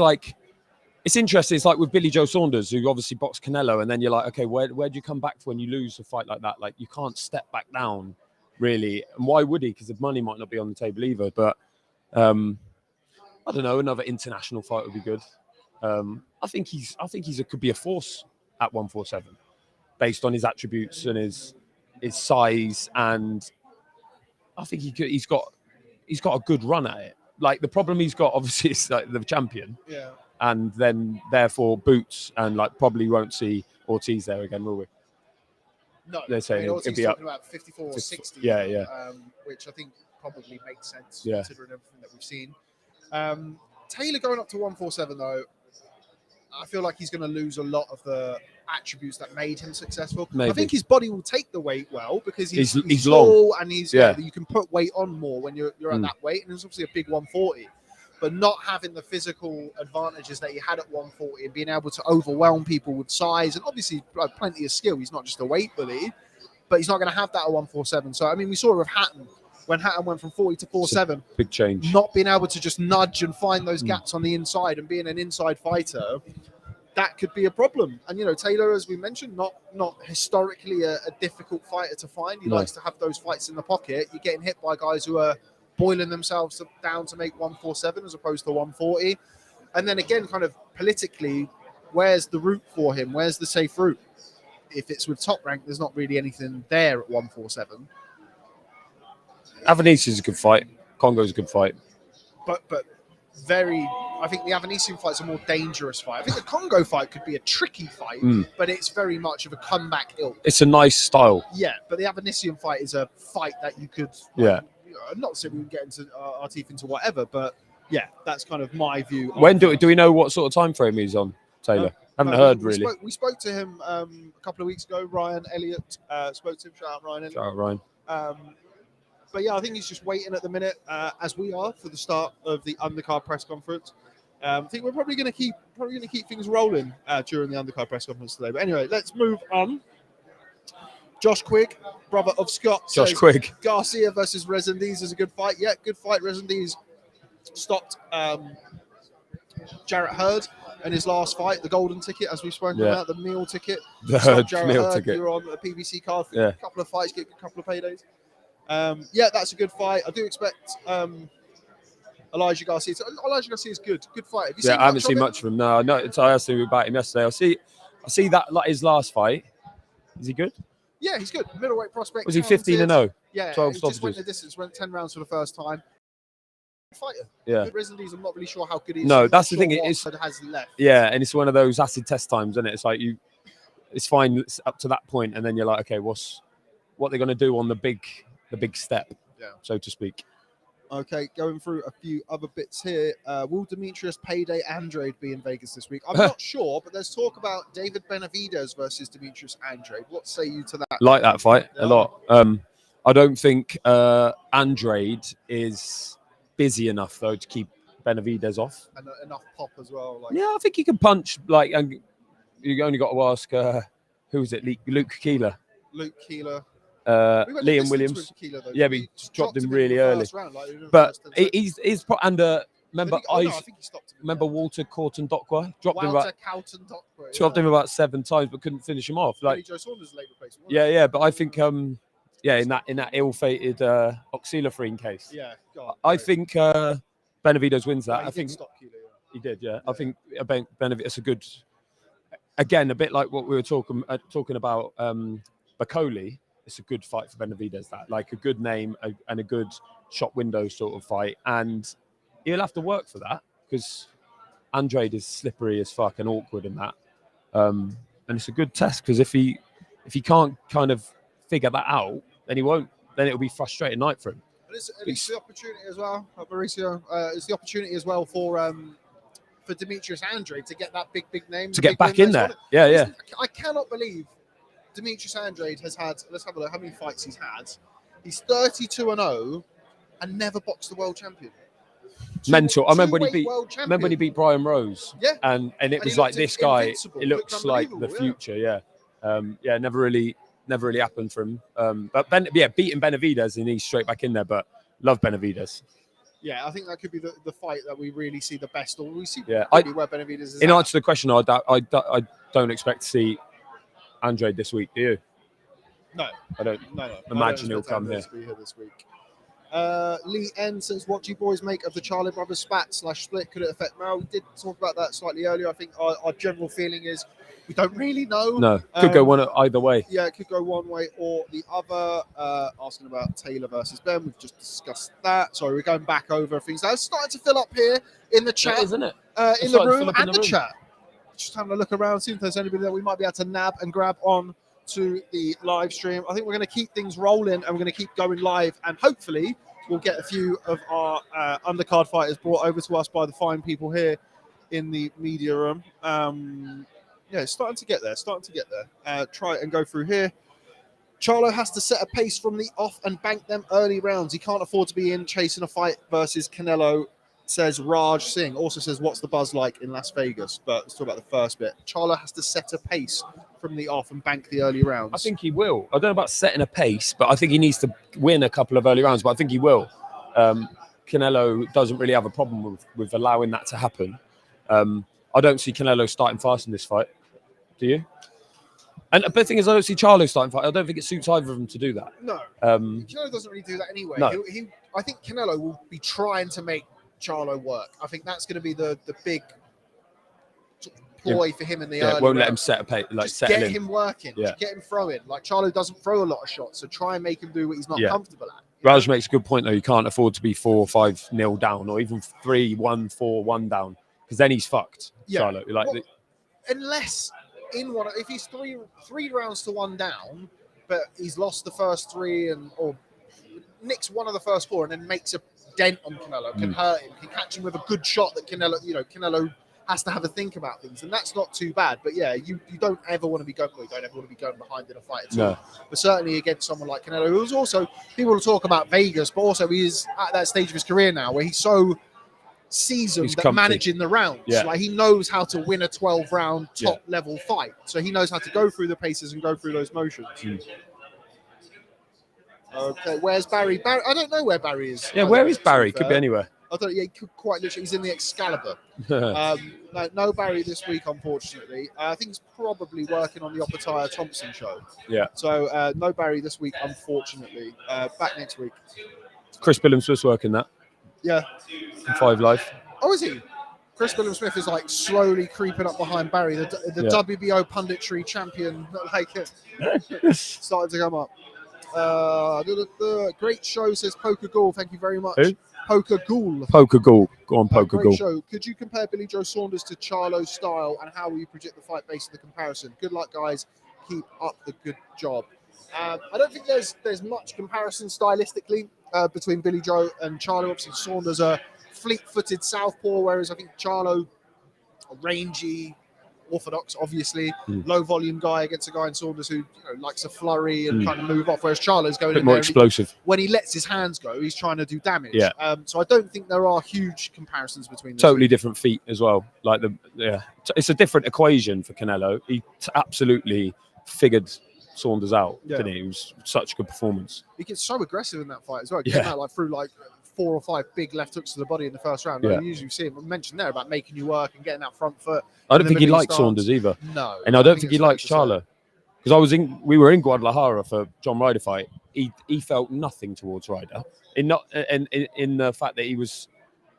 it's interesting. It's like with Billy Joe Saunders, who obviously boxed Canelo, and then you're like, okay, where do you come back when you lose a fight like that? Like you can't step back down, really. And why would he? Because the money might not be on the table either. But I don't know. Another international fight would be good. I think could be a force at 147, based on his attributes and his size, and I think he's got a good run at it. Like the problem he's got, obviously, is like the champion. Yeah. And then, therefore, boots, and probably won't see Ortiz there again, will we? No, They're saying Ortiz it'd be up. talking about 54 or 60. Yeah. Which I think probably makes sense Yeah. considering everything that we've seen. Taylor going up to 147 though, I feel like he's going to lose a lot of the attributes that made him successful. Maybe. I think his body will take the weight well because he's long tall and Yeah. you can put weight on more when you're at that weight, and it's obviously a big 140. But not having the physical advantages that he had at 140 and being able to overwhelm people with size and obviously plenty of skill. He's not just a weight bully, but he's not going to have that at 147. So, I mean, we saw it with Hatton when Hatton went from 40 to 47. Big change. Not being able to just nudge and find those gaps on the inside and being an inside fighter, that could be a problem. And, Taylor, as we mentioned, not historically a difficult fighter to find. He likes to have those fights in the pocket. You're getting hit by guys who are boiling themselves down to make 147 as opposed to 140. And then again, kind of politically, where's the route for him? Where's the safe route? If it's with Top Rank, there's not really anything there at 147. Avanesi's is a good fight. Congo's a good fight. But I think the Avanesian fight's a more dangerous fight. I think the Congo fight could be a tricky fight, but it's very much of a comeback ilk. It's a nice style. Yeah, but the Avanesian fight is a fight that you could... not saying we would get into our teeth into whatever, but yeah, that's kind of my view. When do we know what sort of time frame he's on, Taylor? Haven't heard really. We spoke to him a couple of weeks ago. Ryan Elliott spoke to him. Shout out Ryan Elliott. Shout out Ryan. But yeah, I think he's just waiting at the minute, as we are, for the start of the Undercard press conference. I think we're probably going to keep things rolling during the Undercard press conference today. But anyway, let's move on. Josh Quigg, brother of Scott. Josh Quigg. Garcia versus Resendiz is a good fight. Yeah, good fight. Resendiz stopped Jarrett Hurd in his last fight, the golden ticket, as we've spoken about, the meal ticket. The Hurd meal Hurd, ticket. you're on a PBC card for a couple of fights, get a couple of paydays. That's a good fight. I do expect Elijah Garcia. Elijah Garcia is good. Good fight. I haven't seen much of him. No, I asked him about him yesterday. I see that like his last fight. Is he good? Yeah, he's good. Middleweight prospect. Was he 15-0? Yeah, 12 he just stoppages. went the distance, went 10 rounds for the first time. Fighter. Yeah. Good Resendiz, I'm not really sure how good he is. No, that's the thing. It's has left. Yeah, and it's one of those acid test times, isn't it? It's like it's fine up to that point, and then you're like, okay, what they're going to do on the big step, so to speak. Okay, going through a few other bits here. Will Demetrius Payday Andrade be in Vegas this week? I'm not sure, but there's talk about David Benavidez versus Demetrius Andrade. What say you to that? Like that fight a lot. I don't think Andrade is busy enough though to keep Benavidez off. And enough pop as well. Yeah, I think he can punch. And you only got to ask who is it? Luke Keeler. Liam Williams. Keeler, yeah, but he just dropped him really early. But he's remember I think he stopped him. Remember Walter Corton Dockway dropped him about 7 times, but couldn't finish him off. Like Joe Saunders' late replacement. Yeah, but I think in that ill-fated oxylophrene case. Yeah, I think Benavidez wins that. I think he did. Yeah, I think Benavidez a good. Again, a bit like what we were talking about. Bacoli. It's a good fight for Benavidez. That like a good name and a good shop window sort of fight, and he'll have to work for that because Andrade is slippery as fuck and awkward in that. And it's a good test because if he can't kind of figure that out, then he won't. Then it'll be a frustrating night for him. It's the opportunity as well, Mauricio. It's the opportunity as well for for Demetrius Andrade to get that big name. To get back in there. Yeah. I cannot believe Demetrius Andrade has had, let's have a look how many fights he's had. He's 32-0 and never boxed the world champion. Mental. I remember when he beat Brian Rose. Yeah. And it was like, this guy, it looks like the future. Yeah. Never really happened for him. But beating Benavidez, and he's straight back in there. But love Benavidez. Yeah, I think that could be the fight that we really see the best, or we see where Benavidez is. In answer to the question, I don't expect to see Andrade this week. Do you? No, I don't. No. Imagine he'll come here. This week. Lee N says, "What do you boys make of the Charlo brothers spat/split? Could it affect Mal?" We did talk about that slightly earlier. I think our general feeling is we don't really know. No, could go one either way. Yeah, it could go one way or the other. Asking about Taylor versus Ben, we've just discussed that. Sorry, we're going back over things. That's starting to fill up here in the chat, isn't it? In the room and the chat. Just having a look around, see if there's anybody that we might be able to nab and grab on to the live stream. I think we're going to keep things rolling and we're going to keep going live, and hopefully we'll get a few of our undercard fighters brought over to us by the fine people here in the media room. It's starting to get there. Try and go through here. Charlo has to set a pace from the off and bank them early rounds. He can't afford to be in chasing a fight versus Canelo, says Raj Singh. Also says, what's the buzz like in Las Vegas? But let's talk about the first bit. Charlo has to set a pace from the off and bank the early rounds. I think he will. I don't know about setting a pace, but I think he needs to win a couple of early rounds, but I think he will. Canelo doesn't really have a problem with allowing that to happen. I don't see Canelo starting fast in this fight. Do you? And the thing is, I don't see Charlo starting fight. I don't think it suits either of them to do that. No. Canelo doesn't really do that anyway. No. I think Canelo will be trying to make Charlo work. I think that's going to be the big ploy for him in the early won't let rounds. him set a pace, just get him working. Yeah. Just get him throwing. Like, Charlo doesn't throw a lot of shots, so try and make him do what he's not comfortable at. Raj makes a good point, though. You can't afford to be 4 or 5-0 down, or even 3-1, 4-1 down, because then he's fucked. Yeah. Charlo, unless if he's three rounds to 1 down, but he's lost the first 3 or nicks one of the first 4 and then makes a dent on Canelo, can hurt him, can catch him with a good shot that Canelo has to have a think about things, and that's not too bad. But yeah, you don't ever want to be going. You don't ever want to be going behind in a fight at all. But certainly against someone like Canelo, who's also, people will talk about Vegas, but also he is at that stage of his career now where he's so seasoned at managing the rounds. Yeah. Like, he knows how to win a 12-round top level fight, so he knows how to go through the paces and go through those motions. Okay, where's Barry? I don't know where Barry is. Yeah, where is Barry? Could be anywhere. I don't. Yeah, he could quite literally. He's in the Excalibur. No Barry this week, unfortunately. I think he's probably working on the Opataya Thompson show. Yeah. So no Barry this week, unfortunately. Back next week. Chris Billings-Smith's working that. Yeah. In 5 Live. Oh, is he? Chris Billings-Smith is like slowly creeping up behind Barry, the WBO punditry champion. Starting to come up. Great show, says Poker Ghoul. Thank you very much. Who? Poker Ghoul. Poker Ghoul. Go on, Poker Great Ghoul. show. Could you compare Billy Joe Saunders to Charlo's style, and how will you predict the fight based on the comparison? Good luck, guys. Keep up the good job. I don't think there's much comparison stylistically between Billy Joe and Charlo. Obviously, Saunders a fleet-footed southpaw, whereas I think Charlo a rangy, orthodox, obviously, low-volume guy against a guy in Saunders who likes a flurry and kind of move off, whereas Charlo's going a bit more explosive. When he lets his hands go, he's trying to do damage. Yeah. So I don't think there are huge comparisons between the totally two. different feet as well. It's a different equation for Canelo. He absolutely figured Saunders out, didn't he? It was such a good performance. He gets so aggressive in that fight as well. Getting out through 4 or 5 big left hooks to the body in the first round. You usually see him mentioned there about making you work and getting that front foot. I don't think he likes Saunders either. No. And I don't think he likes Charlo. Because we were in Guadalajara for John Ryder fight. He felt nothing towards Ryder. In the fact that he was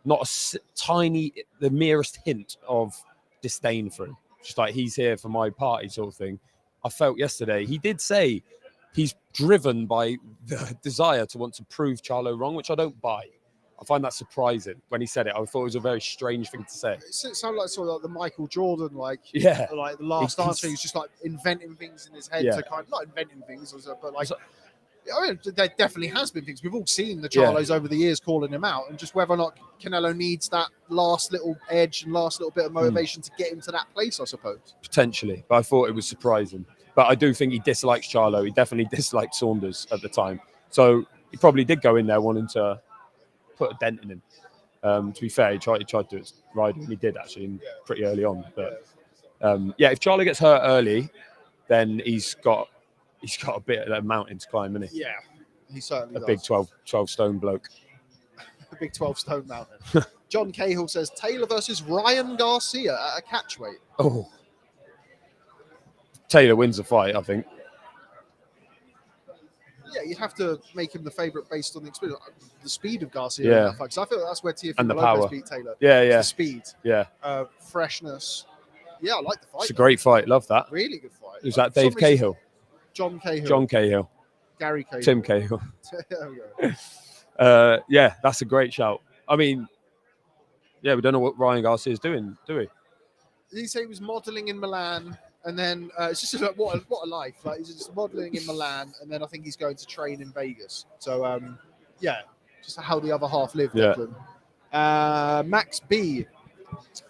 not the merest hint of disdain for him. Just like, he's here for my party sort of thing. I felt yesterday, he did say he's driven by the desire to want to prove Charlo wrong, which I don't buy. I find that surprising when he said it. I thought it was a very strange thing to say. It sounded like sort of like the Michael Jordan, the last answer. He's just like inventing things in his head to kind of, not inventing things, but like I mean, there definitely has been things. We've all seen the Charlos over the years calling him out, and just whether or not Canelo needs that last little edge and last little bit of motivation to get him to that place, I suppose. Potentially, but I thought it was surprising. But I do think he dislikes Charlo. He definitely disliked Saunders at the time. So he probably did go in there wanting to put a dent in him. To be fair, he tried to do it right, and he did actually pretty early on. But if Charlo gets hurt early, then he's got a bit of a mountain to climb, isn't he? Yeah, he certainly does. A big 12 stone bloke. A big 12 stone mountain. John Cahill says Taylor versus Ryan Garcia at a catchweight. Oh, Taylor wins the fight, I think. Yeah, you'd have to make him the favourite based on the experience, the speed of Garcia. Yeah, because I feel like that's where Teofimo Lopez beat Taylor. Yeah. The speed. Yeah. Freshness. Yeah, I like the fight. It's a great fight. Love that. Really good fight. Is that Dave Cahill? John Cahill. John Cahill. Gary Cahill. Tim Cahill. There we go. Yeah, that's a great shout. I mean, yeah, we don't know what Ryan Garcia is doing, do we? Did he say he was modelling in Milan? And then it's just like, what a life. Like, he's just modelling in Milan, and then I think he's going to train in Vegas. So, just how the other half lived. Yeah. Max B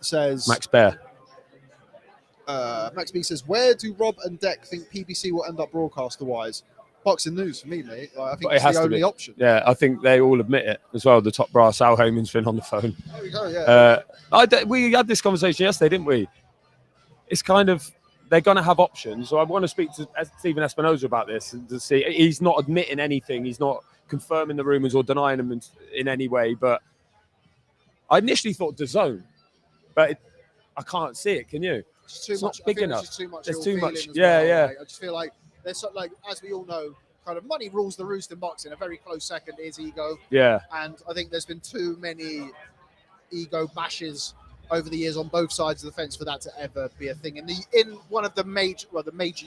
says... Max Bear. Max B says, where do Rob and Deck think PBC will end up broadcaster-wise? Boxing News for me, mate. I think it's the only option. Yeah, I think they all admit it as well. The top brass, Al Heyman's been on the phone. There we go, yeah. We had this conversation yesterday, didn't we? It's kind of... They're going to have options. So I want to speak to Stephen Espinosa about this and to see. He's not admitting anything. He's not confirming the rumours or denying them in any way. But I initially thought DAZN, but I can't see it. Can you? It's not big enough. There's too much. Yeah. I just feel like there's like, as we all know, kind of money rules the roost in boxing. A very close second is ego. Yeah. And I think there's been too many ego bashes over the years on both sides of the fence for that to ever be a thing in one of the major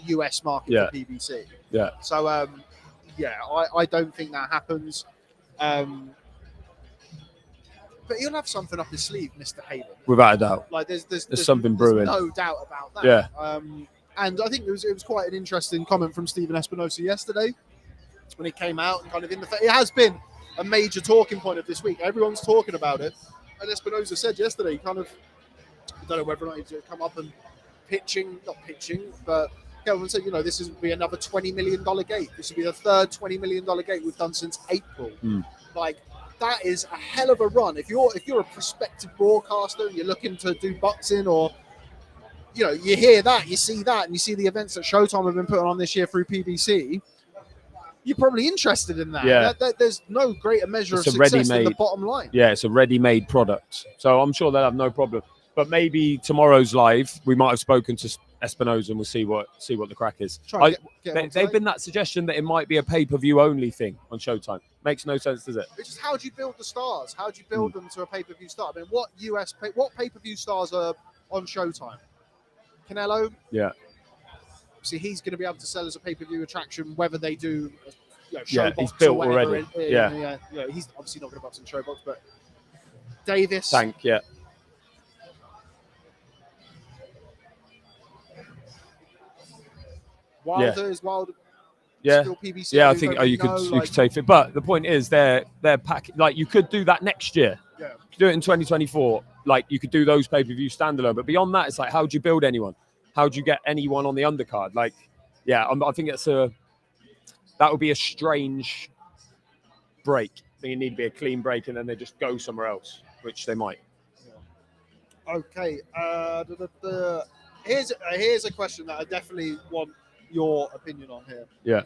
US market for PBC. Yeah. So I don't think that happens. But he'll have something up his sleeve, Mr. Heyman. Without a doubt. Like there's something brewing. No doubt about that. Yeah. And I think it was quite an interesting comment from Stephen Espinosa yesterday when he came out and kind of it has been a major talking point of this week. Everyone's talking about it. And Espinosa said yesterday, kind of, I don't know whether or not he's going to come up and not pitching, but everyone said, this will be another $20 million gate. This will be the third $20 million gate we've done since April. Like, that is a hell of a run. If you're a prospective broadcaster and you're looking to do boxing, or you hear that, you see that, and you see the events that Showtime have been putting on this year through PBC, you're probably interested in that. Yeah. There's no greater measure of success than the bottom line. Yeah, it's a ready-made product. So I'm sure they'll have no problem. But maybe tomorrow's live, we might have spoken to Espinosa and we'll see what the crack is. They've been that suggestion that it might be a pay-per-view only thing on Showtime. Makes no sense, does it? It's just, how do you build the stars? How do you build them to a pay-per-view star? I mean, what pay-per-view stars are on Showtime? Canelo? Yeah. See, he's going to be able to sell as a pay-per-view attraction, whether they do show box, he's built already. He's obviously not going to box in show box, but Davis. Yeah. Wilder is Wilder. Yeah. Still PBC. Yeah, I think you could take it. But the point is, they're pack. Like, you could do that next year. Yeah. You could do it in 2024. Like, you could do those pay-per-view standalone. But beyond that, it's like, how do you build anyone? How do you get anyone on the undercard? Like, I think that would be a strange break. I think it need to be a clean break, and then they just go somewhere else, which they might. Yeah. Okay. Here's a question that I definitely want your opinion on here. Yeah.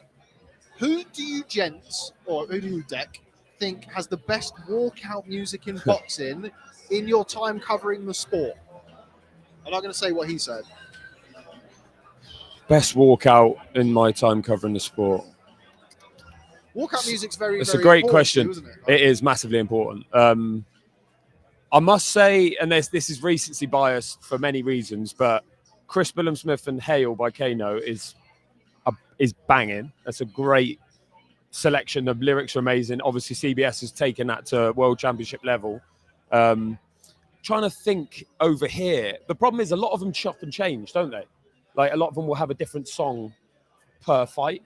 Who do you gents, or who do you Deck, think has the best walkout music in boxing in your time covering the sport? I'm not going to say what he said. Best walkout in my time covering the sport. Walkout music's very. It's very a great important, question. isn't it? It is massively important. I must say, and this is recency biased for many reasons, but Chris Billam-Smith and Hail by Kano is banging. That's a great selection. The lyrics are amazing. Obviously, CBS has taken that to world championship level. Trying to think over here. The problem is a lot of them chop and change, don't they? Like, a lot of them will have a different song per fight,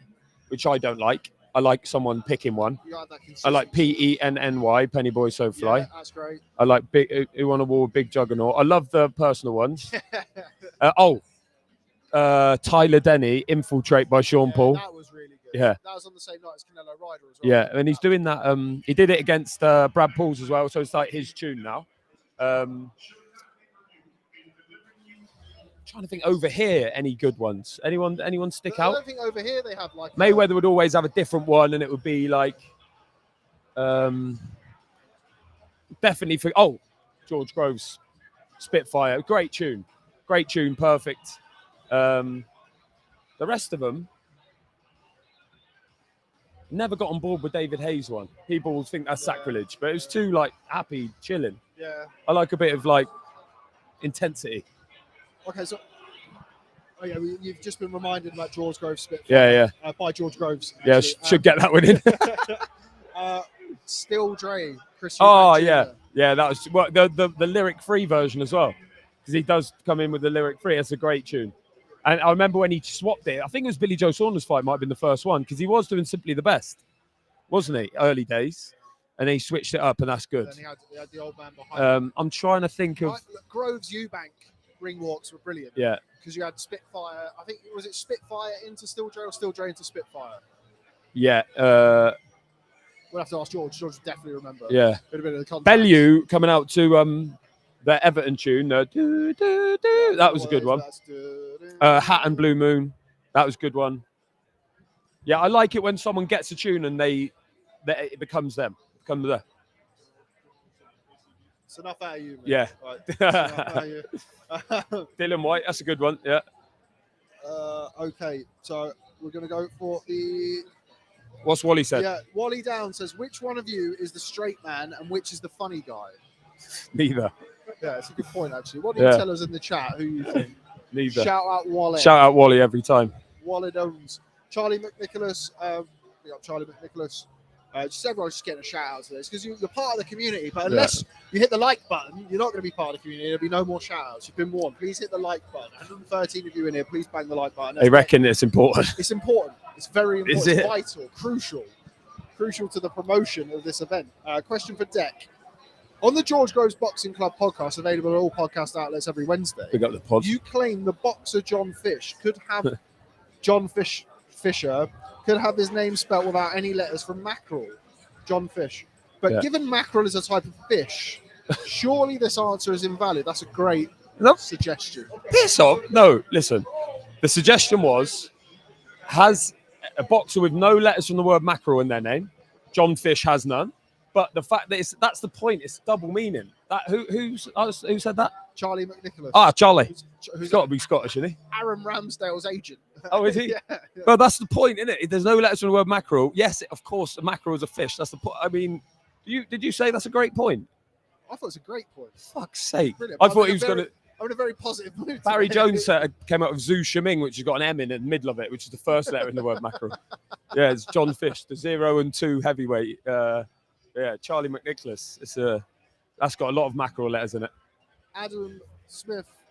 which I don't like. I like someone picking one. You had that I like consistency. PENNY, Penny Boy So Fly. Yeah, that's great. I like Who Won a War with Big Juggernaut. I love the personal ones. Tyler Denny, Infiltrate by Sean Paul. That was really good. Yeah. That was on the same night as Canelo Ryder as well. Yeah, and he's doing that. He did it against Brad Pauls as well, so it's like his tune now. Trying to think over here, any good ones? Anyone stick out? I don't think over here they have like Mayweather would always have a different one, and it would be like definitely for George Groves, Spitfire, great tune, perfect. The rest of them never got on board with David Hayes' one. People will think that's sacrilege, but it was too like happy, chilling. Yeah. I like a bit of like intensity. Okay, so you've just been reminded about George Groves Spitfire. Yeah. By George Groves. Actually. Yeah, should get that one in. Still Dre, Chris. Yeah. That was the lyric-free version as well, because he does come in with the lyric-free. It's a great tune. And I remember when he swapped it. I think it was Billy Joe Saunders fight might have been the first one, because he was doing Simply the Best, wasn't he? Early days, and then he switched it up, and that's good. And he had the old man behind him. I'm trying to think of Groves Eubank ring walks were brilliant. Yeah. Because you had Spitfire. I think was it Spitfire into Still Dre or Still Dre into Spitfire? Yeah. We'll have to ask George. George would definitely remember. Yeah. Bit of the context. Bellew coming out to the Everton tune. That was a good one. Hat and Blue Moon. That was a good one. Yeah, I like it when someone gets a tune and it becomes them. It's enough out of you, man. Yeah. Right. It's enough out of you. Dylan White, that's a good one. Yeah. Okay, so we're going to go for the... What's Wally said? Yeah, Wally Down says, which one of you is the straight man and which is the funny guy? Neither. Yeah, it's a good point, actually. What do you tell us in the chat? Who you think? Neither. Shout out Wally. Shout out Wally every time. Wally Downs. Charlie McNicholas. We got Charlie McNicholas. Just everyone's just getting a shout out to this because you're part of the community. But unless you hit the like button, you're not going to be part of the community. There'll be no more shout outs. You've been warned. Please hit the like button. 113 of you in here. Please bang the like button. They reckon it's important. It's important. It's very important. Is it? It's vital. Crucial to the promotion of this event. Question for Deck. On the George Groves Boxing Club podcast, available at all podcast outlets every Wednesday, Pick up the pod. you claim the boxer John Fish could have Fisher could have his name spelt without any letters from mackerel, John Fish. But given mackerel is a type of fish, surely this answer is invalid. That's a great suggestion. Piss off. No, listen. The suggestion was, has a boxer with no letters from the word mackerel in their name. John Fish has none. But the fact that that's the point. It's double meaning. Who said that? Charlie McNicholas. Ah, Charlie. Who's got to be Scottish, isn't he? Aaron Ramsdale's agent. Oh, is he? Yeah. Well, that's the point, isn't it? There's no letters from the word mackerel. Yes, of course, a mackerel is a fish. That's the point. I mean, did you say that's a great point? I thought it was a great point. Fuck's sake. Brilliant. I thought he was going to... I'm in a very positive mood. Barry Jones came out with Zhu Shiming, which has got an M in the middle of it, which is the first letter in the word mackerel. Yeah, it's John Fish, the 0 and 2 heavyweight. Charlie McNicholas. That's got a lot of mackerel letters in it. Adam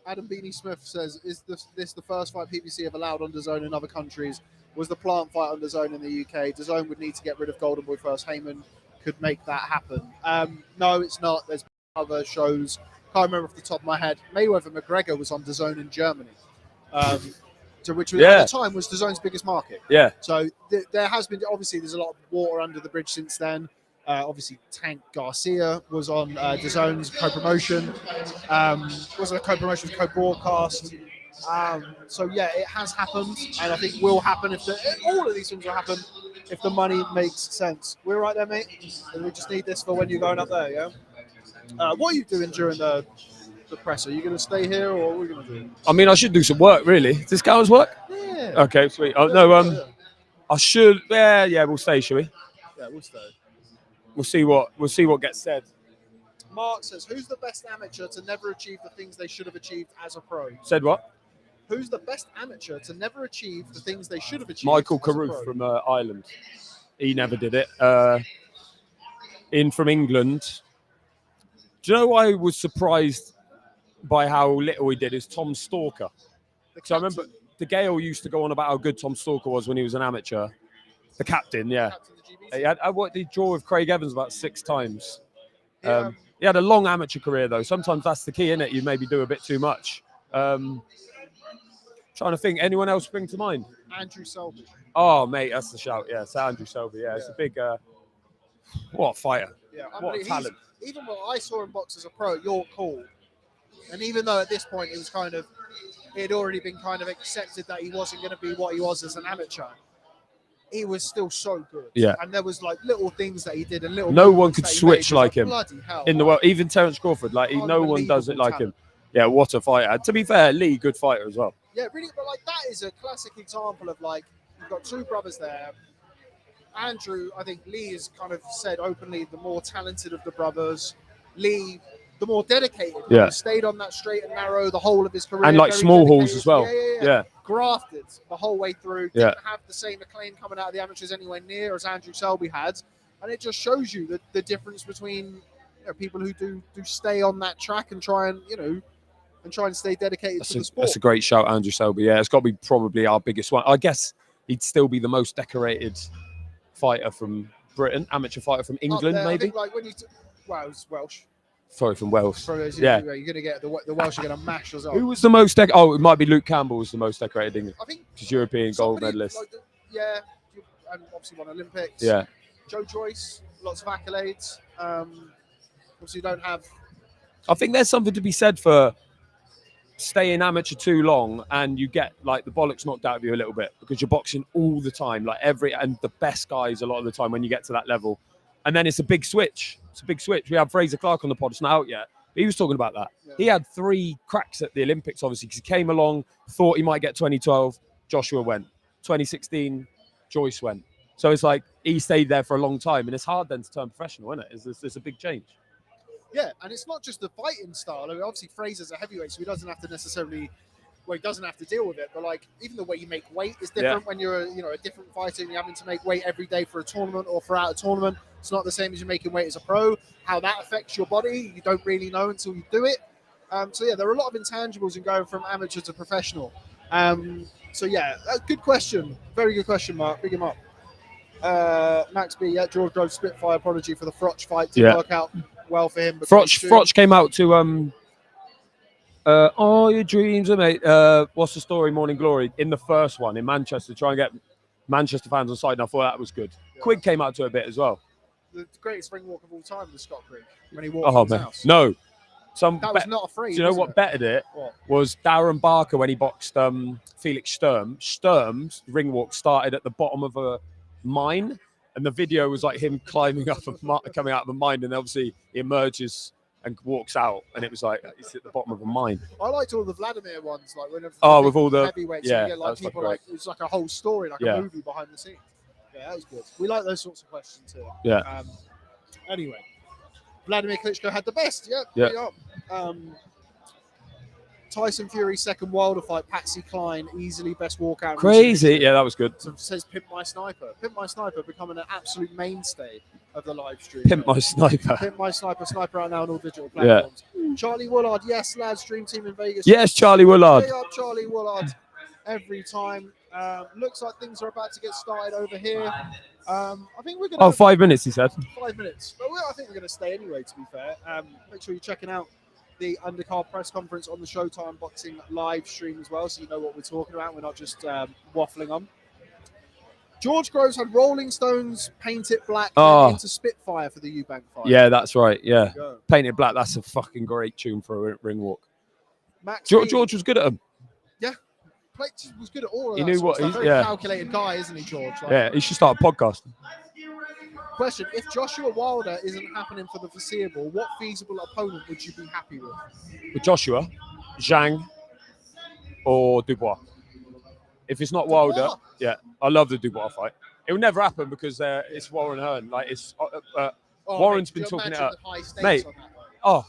Beanie Smith says, is this the first fight PBC have allowed on DAZN in other countries? Was the plant fight on DAZN in the UK? DAZN would need to get rid of Golden Boy first. Heyman could make that happen. No, it's not. There's other shows. Can't remember off the top of my head. Mayweather McGregor was on DAZN in Germany, which was, at the time was DAZN's biggest market. Yeah. So there has been, obviously, there's a lot of water under the bridge since then. Obviously, Tank Garcia was on DAZN's co-promotion. Was a co-promotion, co-broadcast. So yeah, it has happened, and I think will happen all of these things will happen if the money makes sense. We're right there, mate. And we just need this for when you're going up there, yeah. What are you doing during the press? Are you going to stay here, or what are we going to do? I mean, I should do some work, really. Does this count as work? Yeah. Okay, sweet. Oh no, I should. Yeah, we'll stay, shall we? Yeah, we'll stay. We'll see what gets said. Mark says, "Who's the best amateur to never achieve the things they should have achieved as a pro?" Said what? Who's the best amateur to never achieve the things they should have achieved? Michael Carruth from Ireland. He never did it. From England. Do you know why I was surprised by how little he did? Is Tom Stalker. So I remember De Gale used to go on about how good Tom Stalker was when he was an amateur. The captain, yeah. Captain of the GBC. He had, what did he draw with Craig Evans about 6 times? Yeah, He had a long amateur career, though. Sometimes that's the key, isn't it? You maybe do a bit too much. Trying to think. Anyone else spring to mind? Andrew Selby. Oh, mate, that's the shout. Yeah, it's Andrew Selby. Yeah, it's a big... what a fighter. Yeah, what a talent. Even what I saw him box as a pro at York Hall, and even though at this point it was kind of... It had already been kind of accepted that he wasn't going to be what he was as an amateur. He was still so good. Yeah. And there was like little things that he did and little... No one could that he switch made. like him. Bloody hell. In the world. Even Terence Crawford. Like, no one does it like him. Yeah, what a fighter. To be fair, Lee, good fighter as well. Yeah, really, but like that is a classic example of like, you've got 2 brothers there. Andrew, I think Lee has kind of said openly the more talented of the brothers. Lee, the more dedicated. Yeah. He stayed on that straight and narrow the whole of his career. And like very small dedicated. halls as well. Yeah. Grafted the whole way through. Didn't have the same acclaim coming out of the amateurs anywhere near as Andrew Selby had. And it just shows you the difference between people who do stay on that track and try and, and try and stay dedicated to the sport. That's a great shout, Andrew Selby. Yeah, it's got to be probably our biggest one. I guess he'd still be the most decorated fighter from Britain, amateur fighter from England, maybe. I think like when he's Welsh. Sorry, from Wales. Yeah, you're going to get the Welsh are going to mash us up. Who was the most it might be Luke Campbell was the most decorated England. I think he's European gold medalist. And obviously won Olympics. Yeah. Joe Joyce, lots of accolades. Obviously don't have... I think there's something to be said for staying amateur too long and you get like the bollocks knocked out of you a little bit because you're boxing all the time, and the best guys a lot of the time when you get to that level. And then it's a big switch. We have Fraser Clarke on the pod. It's not out yet. He was talking about that. Yeah. He had 3 cracks at the Olympics, obviously, because he came along, thought he might get 2012. Joshua went. 2016, Joyce went. So it's like he stayed there for a long time. And it's hard then to turn professional, isn't it? There's a big change. Yeah, and it's not just the fighting style. I mean, obviously, Fraser's a heavyweight, so he doesn't have to necessarily... Well, he doesn't have to deal with it, but like even the way you make weight is different when you're a different fighter and you're having to make weight every day for a tournament or throughout a tournament. It's not the same as you're making weight as a pro. How that affects your body, you don't really know until you do it. So yeah, there are a lot of intangibles in going from amateur to professional. So yeah, good question, very good question, Mark. Big him up. Max B, George Grove Spitfire prodigy for the Froch fight. Didn't work out well for him. Froch came out to all your dreams are made. What's the story? Morning Glory in the first one in Manchester, try and get Manchester fans on side. And I thought that was good. Yeah. Quigg came out to a bit as well. The greatest ring walk of all time was Scott Quigg when he walked from his house. No, that was not afraid. Do you know what bettered it? Was Darren Barker when he boxed Felix Sturm. Sturm's ring walk started at the bottom of a mine, and the video was like him climbing up coming out of a mine, and obviously he emerges and walks out, and it was like he's at the bottom of a mine. I liked all the Vladimir ones, like when with all the heavyweights, like people like it was like a whole story, like a movie behind the scenes. Yeah, that was good. We like those sorts of questions too. Yeah. Anyway, Vladimir Klitschko had the best. Yeah. Tyson Fury second Wilder fight. Patsy Cline easily best walkout. Crazy. Yeah, that was good. So says Pimp My Sniper. Pimp My Sniper becoming an absolute mainstay of the live stream. Pimp My Sniper. Pimp My Sniper. Sniper out now on all digital platforms. Yeah. Charlie Woolard. Yes, lads. Dream team in Vegas. Yes, Charlie Woolard. Big up Charlie Woolard every time. Looks like things are about to get started over here. I think we're going to... 5 minutes, he said. 5 minutes. But I think we're going to stay anyway, to be fair. Make sure you're checking out the Undercard press conference on the Showtime Boxing live stream as well, so you know what we're talking about. We're not just waffling on. George Groves had Rolling Stones Paint It Black into Spitfire for the Eubank fight. Yeah, that's right. Yeah. Paint It Black, that's a fucking great tune for a ring walk. George was good at them. Yeah. Was good at all of he that. Knew what he's very calculated guy, isn't he, George? He should start a podcast. Question: if Joshua Wilder isn't happening for the foreseeable, what feasible opponent would you be happy with? With Joshua, Zhang, or Dubois. If it's not Wilder, I love the Dubois fight. It will never happen because it's Warren Hearn. Like it's Warren's been talking it up, mate.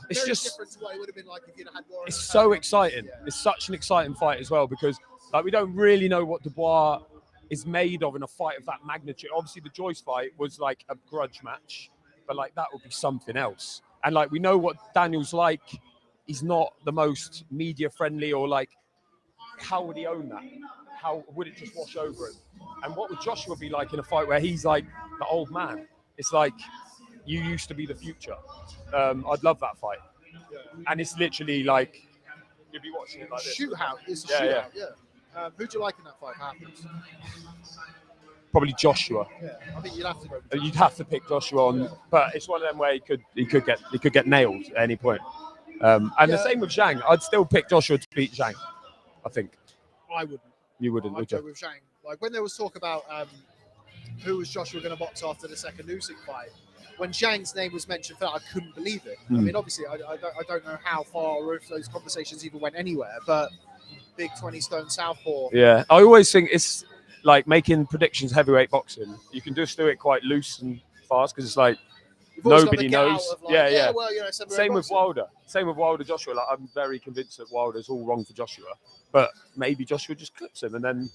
It's very just different to what it would have been like if you'd had Warren. It's so exciting. Yeah. It's such an exciting fight as well because we don't really know what Dubois is made of in a fight of that magnitude. Obviously, the Joyce fight was like a grudge match, but that would be something else. And we know what Daniel's like. He's not the most media friendly or how would he own that? How would it just wash over him? And what would Joshua be like in a fight where he's like the old man? It's like, you used to be the future. I'd love that fight. Yeah. And it's literally like, you'd be watching it like this. Shootout. It's a Yeah, shootout, yeah. Who'd you like in that fight? Happens. Probably Joshua. Yeah, I think you'd have to go. You'd have to pick Joshua on, but it's one of them where he could get nailed at any point. And the same with Zhang. I'd still pick Joshua to beat Zhang. I think. I wouldn't. You wouldn't, I'd would go you? with Zhang. Like when there was talk about who was Joshua going to box after the second Usyk fight, when Zhang's name was mentioned for that, I couldn't believe it. I mean, obviously, I don't know how far or if those conversations even went anywhere, but big 20-stone southpaw. Yeah, I always think it's like making predictions heavyweight boxing. You can just do it quite loose and fast because it's like You've always got nobody the get out knows. of like, Yeah. Well, you know, Same with Wilder. Same with Wilder Joshua. Like I'm very convinced that Wilder's all wrong for Joshua, but maybe Joshua just clips him and then.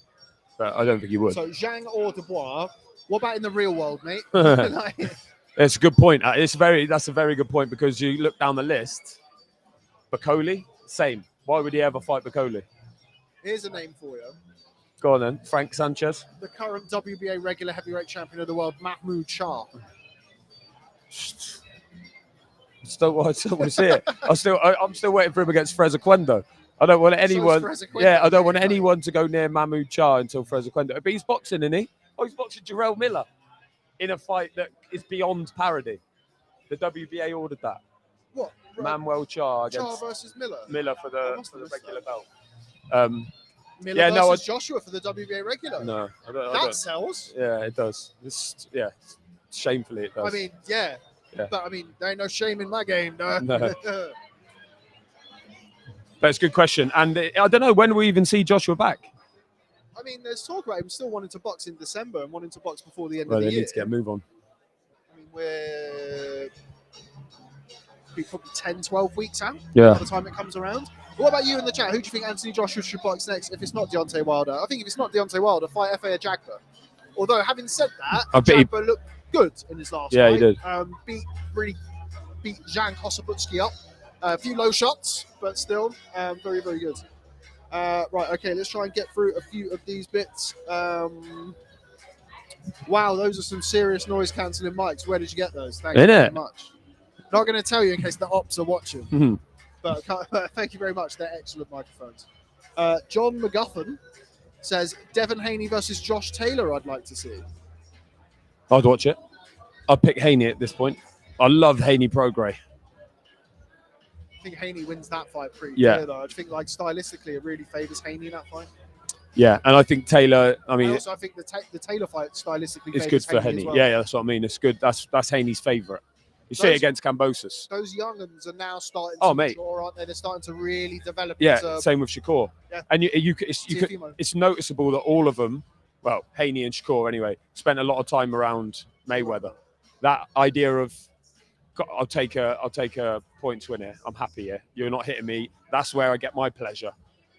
But I don't think he would. So Zhang or Dubois. What about in the real world, mate? Like, It's a good point. That's a very good point because you look down the list. Bacoli, same. Why would he ever fight Bacoli? here's a name for you. Go on then, Frank Sanchez. The current WBA regular heavyweight champion of the world, Mahmoud Charlo. I want to see it. I'm still waiting for him against Fraser Quendo. I don't want anyone. I don't want anyone to go near Mahmoud Charlo until Fraser Quendo. But he's boxing, isn't he? Oh, he's boxing Jarrell Miller in a fight that is beyond parody. The WBA ordered that. What? Manuel Charlo against Charlo versus Miller. Miller for the regular belt. Miller versus Joshua for the WBA regular. No, I that don't. sells. Yeah, it does. Shamefully it does. I mean, yeah. But I mean, there ain't no shame in my game, no. No. But it's a good question. And I don't know, when will we even see Joshua back? I mean, there's talk about him still wanting to box in December and wanting to box before the end Well, of the they year. need to get a move on. I mean, we're probably 10, 12 weeks out Yeah. by the time it comes around. What about you in the chat? Who do you think Anthony Joshua should box next if it's not Deontay Wilder? I think if it's not Deontay Wilder, fight F.A. Jagba. Although, having said that, Jagba looked good in his last fight. Yeah, he did. Beat Jan Kosabutski up. A few low shots, but still very, very good. Right, okay, let's try and get through a few of these bits. Wow, those are some serious noise cancelling mics. Where did you get those? Thank you very much. Not going to tell you in case the ops are watching, but thank you very much. They're excellent microphones. John McGuffin says Devin Haney versus Josh Taylor. I'd like to see. I'd watch it. I'd pick Haney at this point. I love Haney Prograis. I think Haney wins that fight pretty clear, though. I think, like, stylistically, it really favours Haney in that fight. Yeah, and I think Taylor. I mean, I think the Taylor fight stylistically it's good for Haney. Well. Yeah, that's what I mean. It's good. That's Haney's favourite. You see it against Kambosos. Those young'uns are now starting to mature, aren't they? They're starting to really develop. Yeah, same with Shakur. Yeah. And it's noticeable that all of them, well, Haney and Shakur anyway, spent a lot of time around Mayweather. That idea of I'll take a points winner. I'm happy here. You're not hitting me. That's where I get my pleasure.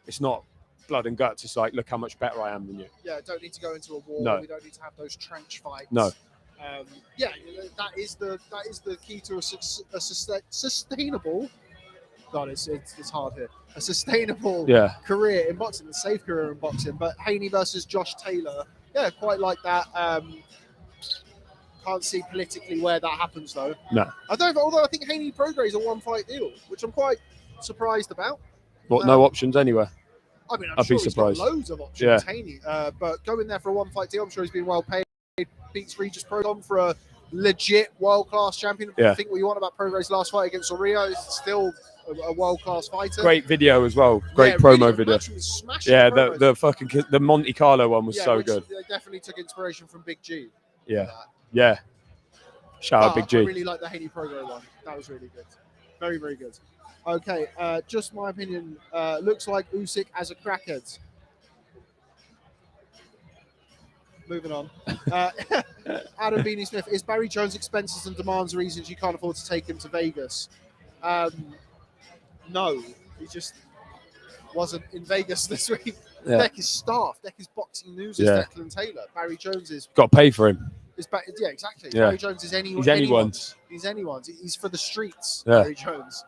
It's not blood and guts. It's like, look how much better I am than you. Yeah, don't need to go into a war. No. We don't need to have those trench fights. No. Yeah, that is the key to a sustainable. God, it's hard here. A sustainable career in boxing, a safe career in boxing. But Haney versus Josh Taylor, yeah, quite like that. Can't see politically where that happens though. No. Although I think Haney Prograis is a one-fight deal, which I'm quite surprised about. What? No options anywhere. I mean, I'd be surprised. He's got loads of options, Haney. But going there for a one-fight deal, I'm sure he's been well paid. Beats Regis Prograis for a legit world-class champion. Yeah. Think what you want about Prograis' last fight against Rio. He's still a world-class fighter. Great video as well. Great promo video. Yeah, the Monte Carlo one was so good. They definitely took inspiration from Big G. Yeah. Shout out Big G. I really like the Haney Prograis one. That was really good. Very, very good. Okay, just my opinion. Looks like Usyk as a crackhead. Moving on. Adam Beanie Smith, is Barry Jones' expenses and demands reasons you can't afford to take him to Vegas? No, he just wasn't in Vegas this week. Deck is staff. Deck is boxing news. Is Declan Taylor. Barry Jones is got to pay for him. Yeah, exactly. Barry Jones is anyone's. He's anyone's. He's anyone's. He's for the streets. Barry Jones.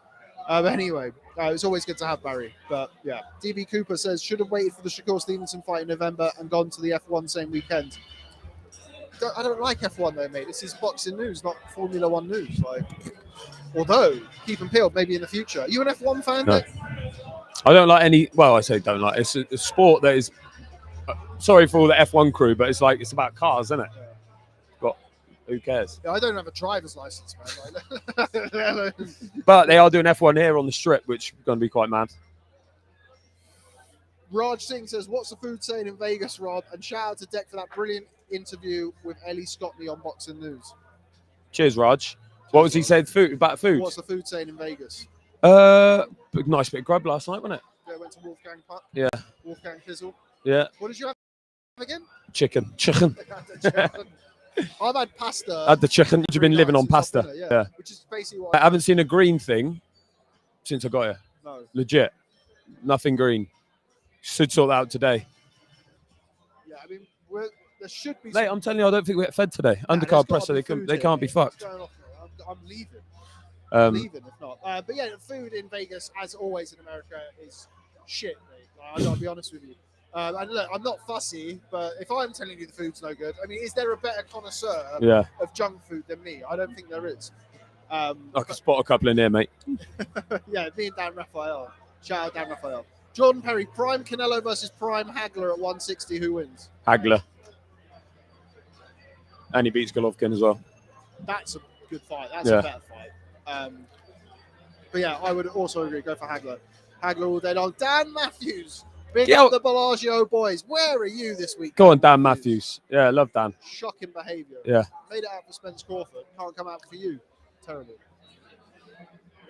Anyway, it's always good to have Barry. But yeah, DB Cooper says should have waited for the Shakur Stevenson fight in November and gone to the F1 same weekend. I don't like F1 though, mate. This is boxing news, not Formula One news. Like, although keep them peeled, maybe in the future. Are you an F1 fan? No. I don't like any. Well, I say don't like. It's a sport that is. Sorry for all the F1 crew, but it's about cars, isn't it? Yeah. But who cares? Yeah, I don't have a driver's license, man. But they are doing F1 here on the strip, which is going to be quite mad. Raj Singh says, "What's the food saying in Vegas, Rob?" And shout out to Deck for that brilliant interview with Ellie Scotney on Boxing News. Cheers, Raj. What was he saying? About food. What's the food saying in Vegas? Nice bit of grub last night, wasn't it? Yeah, went to Wolfgang Putt. Yeah. Wolfgang Fizzle. Yeah. What did you have again? Chicken. I've had pasta. Had the chicken. You've been living on pasta. Yeah. Which is basically what I haven't seen a green thing since I got here. No. Legit. Nothing green. Should sort that out today. Yeah, I mean, there should be. Mate, I'm telling you, I don't think we get fed today. Undercard presser, they can't be fucked. I'm leaving. I'm leaving if not. But yeah, food in Vegas, as always in America, is shit, mate. I gotta be honest with you. And look, I'm not fussy, but if I'm telling you the food's no good, I mean, is there a better connoisseur of junk food than me? I don't think there is. I can spot a couple in here, mate. Yeah, me and Dan Raphael. Shout out Dan Raphael. Jordan Perry, prime Canelo versus prime Hagler at 160. Who wins? Hagler. And he beats Golovkin as well. That's a good fight. That's a better fight. But yeah, I would also agree. Go for Hagler. Hagler all day long. Dan Matthews. Big up the Bellagio boys. Where are you this week? Go on, Dan Matthews. Yeah, I love Dan. Shocking behaviour. Yeah. Made it out for Spence Crawford. Can't come out for you. Terrible.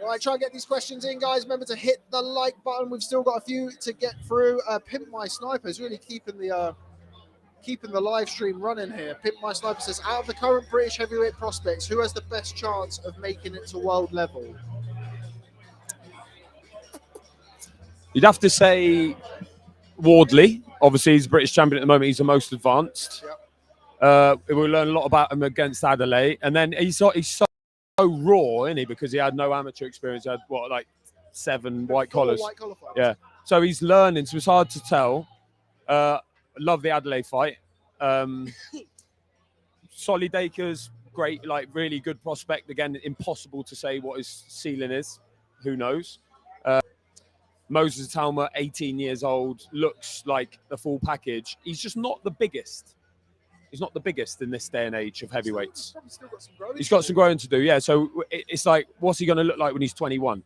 All right, try and get these questions in, guys. Remember to hit the like button. We've still got a few to get through. Pimp My Sniper is really keeping the live stream running here. Pimp My Sniper says, out of the current British heavyweight prospects, who has the best chance of making it to world level? You'd have to say Wardley. Obviously, he's a British champion at the moment. He's the most advanced. Yep. We'll learn a lot about him against Adeleye. And then he's so raw, isn't he? Because he had no amateur experience. He had, 7 white collars? White collar fights. Yeah. So he's learning. So it's hard to tell. Love the Adeleye fight. Solid Acres, great, really good prospect. Again, impossible to say what his ceiling is. Who knows? Moses Itauma, 18 years old, looks like the full package. He's just not the biggest. He's not the biggest in this day and age of heavyweights. He's got some growing to do, yeah. So it's like, what's he going to look like when he's 21?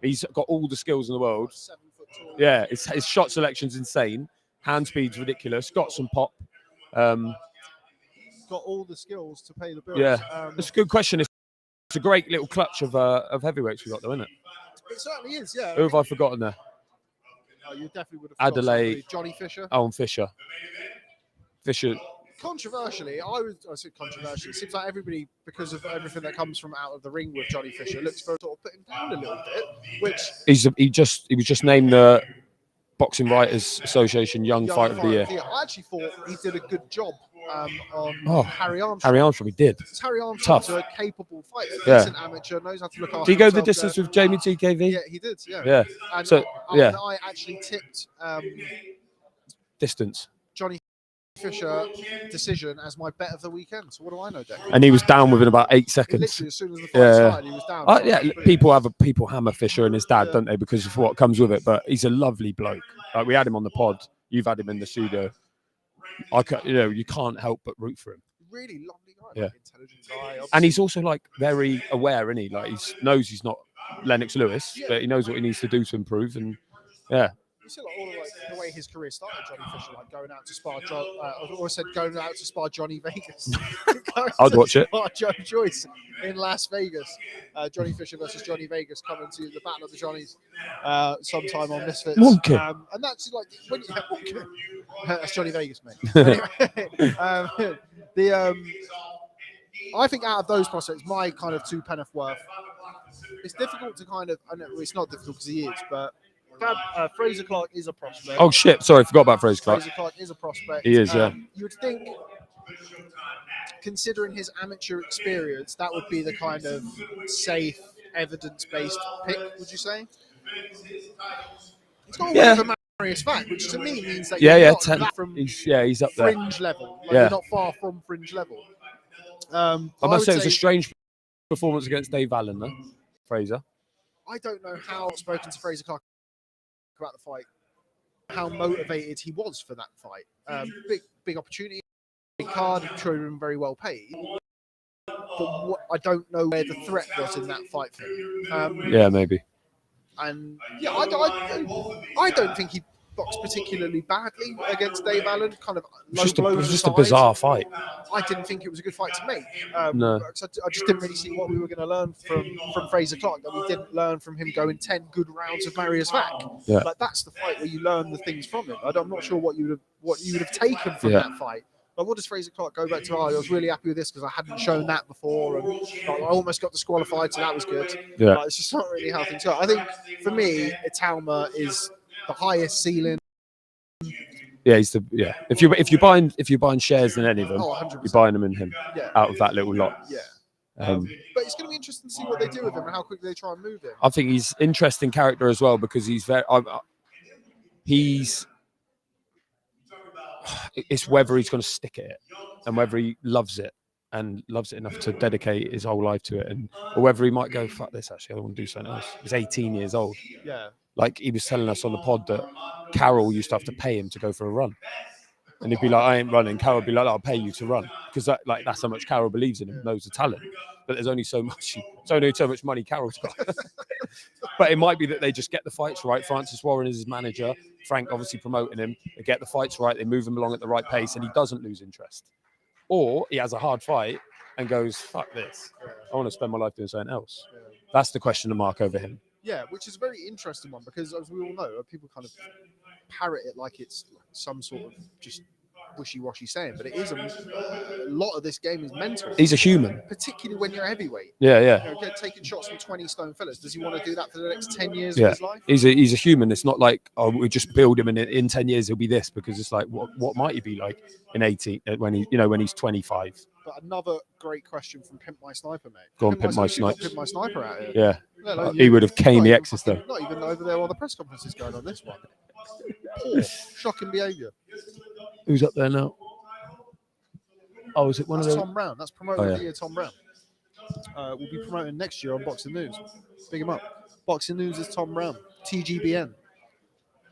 He's got all the skills in the world. 7 foot tall. Yeah, his shot selection's insane. Hand speed's ridiculous. Got some pop. Got all the skills to pay the bills. Yeah, it's a good question. It's a great little clutch of heavyweights we got, though, isn't it? It certainly is, yeah. Who have I forgotten there? Oh, you definitely would have Adeleye. Johnny Fisher. Oh, and Fisher. Controversially, I said controversially. It seems like everybody, because of everything that comes from out of the ring with Johnny Fisher, looks for sort of put him down a little bit. Which he was just named the Boxing Writers Association Young Fighter of the Year. I actually thought he did a good job on Harry Armstrong. Harry Armstrong, he did. Harry Armstrong's a capable fighter, decent amateur, knows how to look after Did he go the distance with Jamie TKV? Yeah, he did. Yeah. Yeah. And So I actually tipped distance. Johnny Fisher decision as my bet of the weekend. So what do I know, Declan? And he was down within about 8 seconds. Literally, as soon as the fight started, he was down. Yeah, people hammer Fisher and his dad, don't they, because of what comes with it. But he's a lovely bloke. Like, we had him on the pod. You've had him in the studio. You can't help but root for him. Really lovely guy. Yeah. Intelligent guy. Obviously. And he's also very aware, isn't he? Like, he knows he's not Lennox Lewis, but he knows what he needs to do to improve. And yeah. You see, the way his career started, Johnny Fisher, going out to spar going out to spar Johnny Vegas. I'd watch it. Joe Joyce in Las Vegas. Johnny Fisher versus Johnny Vegas coming to the Battle of the Johnnies sometime on Misfits. Monkey. And that's that's Johnny Vegas, mate. Anyway, I think out of those prospects, my kind of 2 penneth worth, it's difficult to I know it's not difficult because he is, but Fraser Clarke is a prospect. Oh shit! Sorry, forgot about Fraser Clarke. Fraser Clarke is a prospect. He is, yeah. You would think, considering his amateur experience, that would be the kind of safe evidence-based pick, would you say? It's got a win over Marius Vac, which to me means that you're not that from he's up there. Fringe level. Like you're not far from fringe level. I must say it was a strange performance against Dave Allen, though, Fraser. I don't know how I've spoken to Fraser Clarke about the fight, how motivated he was for that fight. Big opportunity, big card, I'm sure he was very well paid. But I don't know where the threat was in that fight for him. Yeah, maybe. And yeah, I don't think he boxed particularly badly against Dave Allen. Kind of it was just a bizarre fight. I didn't think it was a good fight to make. No, I just didn't really see what we were going to learn from Fraser Clarke that we didn't learn from him going 10 good rounds of Marius Vac. Yeah. Like that's the fight where you learn the things from him. I'm not sure what you would have taken from that fight. Like, what does Fraser Clarke go back to? I was really happy with this because I hadn't shown that before, and I almost got disqualified, so that was good. Yeah, it's just not really how things go. I think for me, Itauma is the highest ceiling. Yeah, he's the If you're buying shares in any of them, you're buying them in him out of that little lot. Yeah. But it's going to be interesting to see what they do with him and how quickly they try and move him. I think he's interesting character as well because he's very. It's whether he's going to stick at it and whether he loves it and loves it enough to dedicate his whole life to it, or whether he might go, fuck this, actually, I want to do something else. He's 18 years old. Yeah. Like he was telling us on the pod that Carol used to have to pay him to go for a run. And he'd be like, I ain't running. Carol would be like, I'll pay you to run. Because that's how much Carol believes in him, knows the talent. But there's only so much money Carol's got. But it might be that they just get the fights right. Francis Warren is his manager. Frank obviously promoting him. They get the fights right. They move him along at the right pace and he doesn't lose interest. Or he has a hard fight and goes, fuck this. I want to spend my life doing something else. That's the question mark over him. Yeah, which is a very interesting one because, as we all know, people kind of parrot it like it's some sort of just wishy-washy saying, but it is a lot of this game is mental. He's a human, particularly when you're heavyweight. Yeah. Taking shots from 20 stone fellas. Does he want to do that for the next 10 years of his life? He's a human. It's not like we just build him and in 10 years he'll be this, because it's like what might he be like in 18 when he's 25. But another great question from Pimp My Sniper, mate. Go on, Pimp My Sniper. Pimp My Sniper out here. Yeah. He would have caned the X's though. Not even over there while the press conference is going on this one. Poor, shocking behaviour. Who's up there now? Oh, is it one That's of them? Tom Brown. That's promoter of the year, Tom Brown. We'll be promoting next year on Boxing News. Big him up. Boxing News is Tom Brown. TGBN.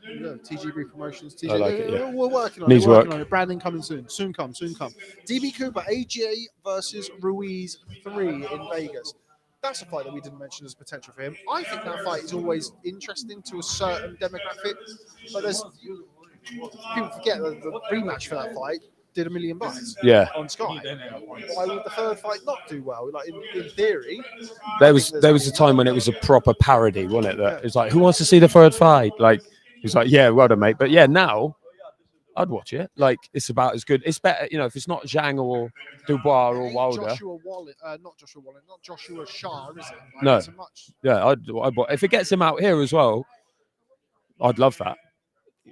TGB Promotions. TGB. I like it, yeah. We're working on Needs it. work. Branding coming soon. Soon come. DB Cooper, AJ versus Ruiz 3 in Vegas. That's a fight that we didn't mention as potential for him. I think that fight is always interesting to a certain demographic. But people forget that the rematch for that fight did $1 million on Sky. Why would the third fight not do well? Like in theory, there was a time when it was a proper parody, wasn't it? That it's like, who wants to see the third fight? Like he's like, yeah, well done, mate. But yeah, now I'd watch it. Like it's about as good. It's better, if it's not Zhang or Dubois or Wilder. Not Joshua Shah, is it? Like, no. So much. Yeah, I'd if it gets him out here as well, I'd love that.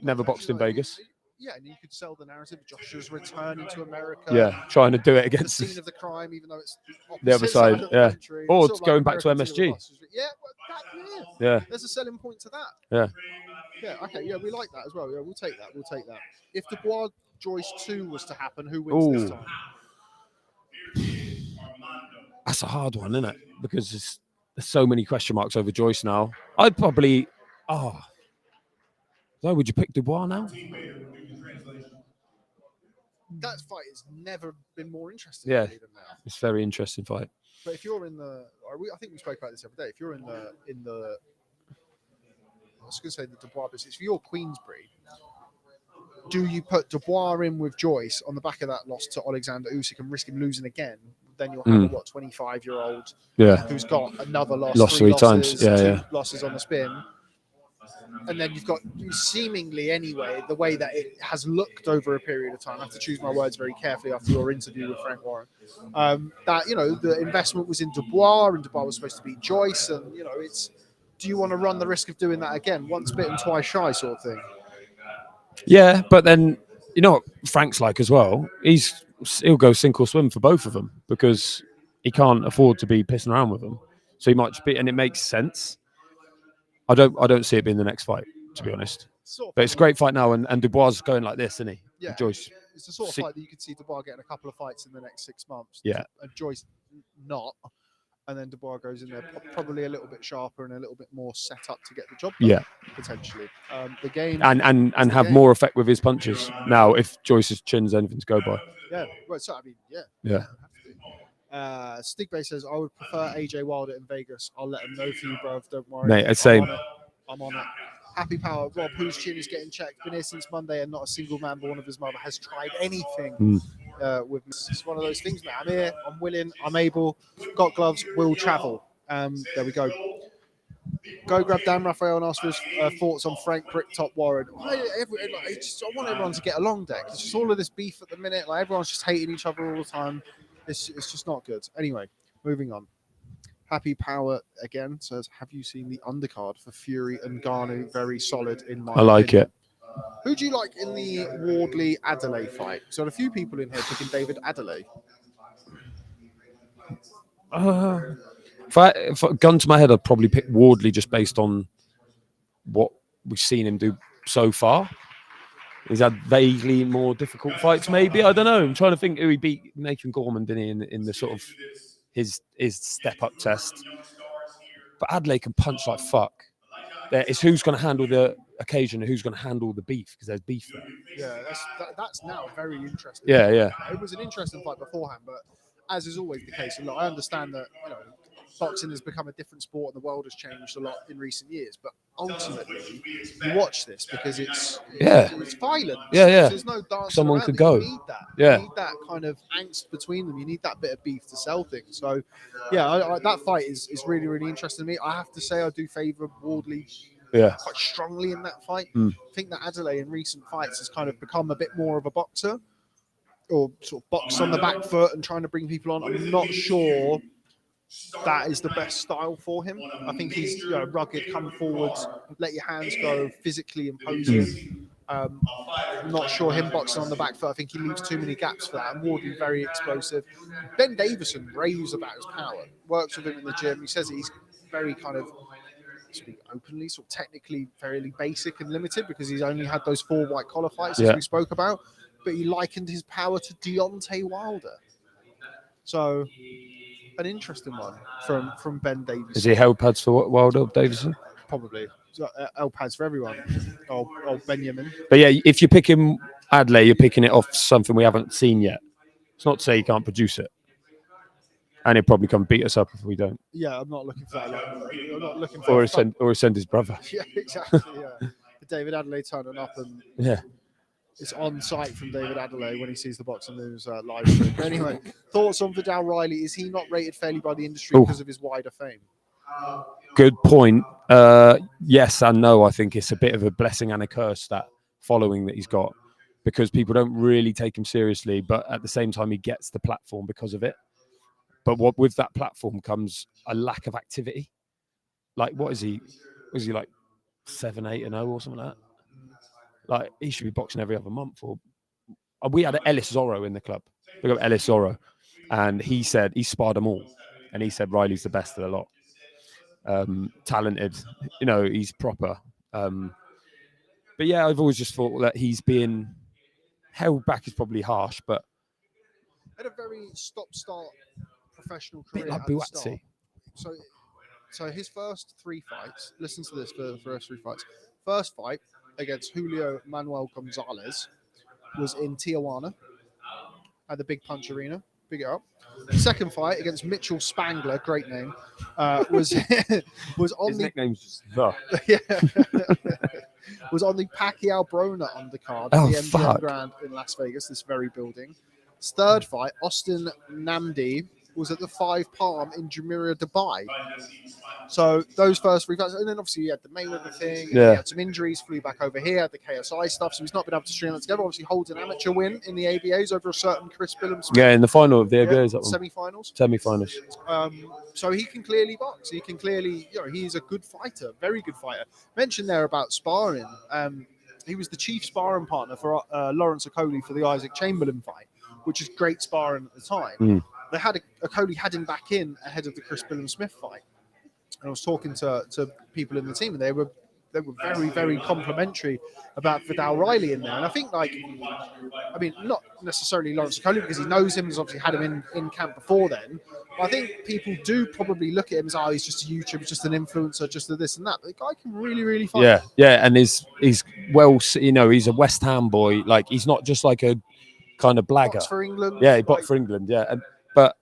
Never boxed in Vegas. Yeah, and you could sell the narrative. Joshua's returning to America. Yeah, trying to do it against the scene of the crime, even though it's the other side. Yeah, country, or sort of going like back to MSG. Yeah, there's a selling point to that. Yeah. Okay. Yeah, we like that as well. Yeah, we'll take that. If Dubois Joyce II was to happen, who wins this time? That's a hard one, isn't it? Because there's so many question marks over Joyce now. I'd probably. So would you pick Dubois now? That fight has never been more interesting. Yeah, than now. It's a very interesting fight. But if you're in the, I think we spoke about this the other day. If you're in the, I was going to say the Dubois business. If you're Queensbury, do you put Dubois in with Joyce on the back of that loss to Alexander Usyk and risk him losing again? Then you'll have a 25-year-old who's got another loss, lost three times, two losses on the spin. And then you've got seemingly anyway, the way that it has looked over a period of time. I have to choose my words very carefully after your interview with Frank Warren. That, the investment was in Dubois and Dubois was supposed to beat Joyce. And, do you want to run the risk of doing that again? Once bitten, twice shy sort of thing. Yeah, but then, what Frank's like as well? He'll go sink or swim for both of them because he can't afford to be pissing around with them. So he might just be, and it makes sense. I don't see it being the next fight, to be honest. But it's a great fight now, and Dubois is going like this, isn't he? Yeah, and Joyce. It's the sort of fight that you could see Dubois getting a couple of fights in the next 6 months. Yeah. And Joyce not. And then Dubois goes in there probably a little bit sharper and a little bit more set up to get the job done, potentially. The game and have more effect with his punches now if Joyce's chin's anything to go by. Yeah, well, so I mean, yeah. Stigbay says, I would prefer AJ Wilder in Vegas. I'll let him know for you, bro. Don't worry. Mate, same. I'm on it. Happy Power. Rob, whose chin is getting checked. Been here since Monday and not a single man born of his mother has tried anything with me. It's one of those things, man. I'm here. I'm willing. I'm able. Got gloves. Will travel. There we go. Go grab Dan Raphael and ask for his thoughts on Frank Bricktop Warren. I want everyone to get along, Deck. It's just all of this beef at the minute. Like everyone's just hating each other all the time. It's just not good. Anyway, moving on. Happy Power again says, have you seen the undercard for Fury and Garnu? Very solid in my opinion. Who do you like in the Wardley Adeleye fight? So a few people in here picking David Adeleye. If I gun to my head, I'd probably pick Wardley just based on what we've seen him do so far. He's had vaguely more difficult fights, maybe. I don't know. I'm trying to think who he beat Nathan Gorman, didn't he, in the sort of his step-up test. But Adeleye can punch like fuck. It's who's going to handle the occasion and who's going to handle the beef, because there's beef there. Yeah, that's now very interesting. Yeah. It was an interesting fight beforehand, but as is always the case, and look, I understand that boxing has become a different sport and the world has changed a lot in recent years, but ultimately you watch this because it's violent. There's no dancing someone around could it. go. You need that. You need that kind of angst between them. You need that bit of beef to sell things. So that fight is really, really interesting to me. I have to say I do favour Wardley quite strongly in that fight. I think that Adeleye in recent fights has kind of become a bit more of a boxer, or sort of box on the back foot and trying to bring people on. I'm not sure that is the best style for him. I think he's rugged, come forward, let your hands go, physically imposing. I'm not sure him boxing on the back foot. I think he leaves too many gaps for that. And Wardley very explosive. Ben Davison raves about his power. Works with him in the gym. He says he's very kind of, speak openly, sort of technically fairly basic and limited because he's only had those 4 white collar fights as we spoke about. But he likened his power to Deontay Wilder. So an interesting one from Ben Davison. Is he held pads for Wilder, Davison? Probably. L pads for everyone. Old Benjamin. But yeah, if you're picking Adeleye, you're picking it off something we haven't seen yet. It's not to say he can't produce it. And he'll probably come beat us up if we don't. Yeah, I'm not looking for that. I'm not looking for or send his brother. Yeah, exactly. Yeah. David Adeleye turning up and it's on site from David Adeleye when he sees the Boxing News live stream. Anyway, thoughts on Vidal Riley? Is he not rated fairly by the industry because of his wider fame? Good point. Yes and no. I think it's a bit of a blessing and a curse, that following that he's got, because people don't really take him seriously, but at the same time he gets the platform because of it. But with that platform comes a lack of activity. Like, what is he? Was he like 7-8-0 or something like that? Like, he should be boxing every other month. Or we had Ellis Zorro in the club. We got Ellis Zorro, and he said he sparred them all, and he said Riley's the best of the lot. Talented, he's proper. But yeah, I've always just thought that he's been held back is probably harsh, but had a very stop-start professional career. Bit like Buatsi. So his first 3 fights. Listen to this for the first 3 fights. First fight against Julio Manuel Gonzalez was in Tijuana at the Big Punch Arena. Big it up. Second fight against Mitchell Spangler, great name, was on his the nickname's just the. Was on the Pacquiao Broner undercard at the MGM Grand in Las Vegas, this very building. His third fight, Austin Namdi, was at the 5 Palm in Jumeirah, Dubai. So those first 3 fights, and then obviously he had the Mayweather thing, and he had some injuries, flew back over here, had the KSI stuff, so he's not been able to string that together. Obviously holds an amateur win in the ABAs over a certain Chris Billums. Yeah, in the final of the ABAs. Semi-finals. So he can clearly box. He can clearly, he's a good fighter, very good fighter. Mentioned there about sparring. He was the chief sparring partner for Lawrence Okolie for the Isaac Chamberlain fight, which is great sparring at the time. They had Okolie had him back in ahead of the Chris Billum Smith fight. I was talking to people in the team, and they were very, very complimentary about Vidal Riley in there. And I think, like, I mean, not necessarily Lawrence Coley, because he knows him, has obviously had him in camp before then. But I think people do probably look at him as, he's just a YouTuber, just an influencer, just a this and that. But the guy can really, really fight. Yeah, and he's well, he's a West Ham boy. Like, he's not just like a kind of blagger. Box for England. Yeah, he boxed for England. Yeah, but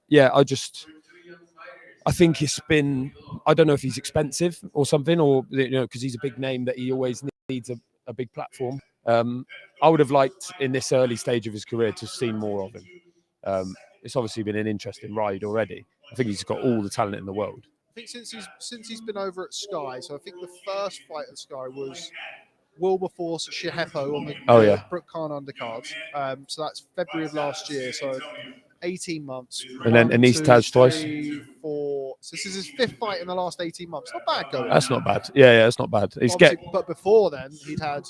I think it's been, I don't know if he's expensive or something, or, because he's a big name that he always needs a big platform. I would have liked in this early stage of his career to have seen more of him. It's obviously been an interesting ride already. I think he's got all the talent in the world. I think since he's been over at Sky, so I think the first fight at Sky was Wilberforce Shehepo on the Brook Khan undercards. So that's February of last year. So 18 months. And he's Taj twice. 3, 4. So this is his 5th fight in the last 18 months. Not bad going. That's not bad. Yeah, that's not bad. But before then, he'd had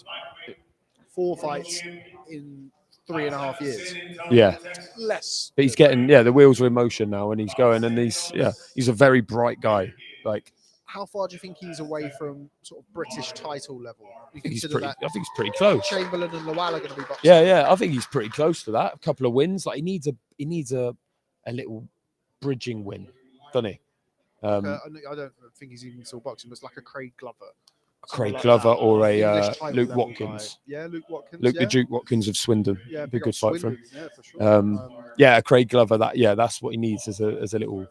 4 fights in 3.5 years. Yeah. Less. But he's getting, the wheels are in motion now, and he's going, and he's a very bright guy. Like, how far do you think he's away from sort of British title level? I think he's pretty close. Chamberlain and Lawal are going to be boxing. Yeah. I think he's pretty close to that. A couple of wins. Like, he needs a little bridging win, doesn't he? I don't think he's even still boxing, but it's like a Craig Glover. Or a Luke Watkins. Yeah, Luke Watkins. The Duke Watkins of Swindon. Yeah, be a good fight for him. Yeah, for sure. A Craig Glover. That's what he needs as a little.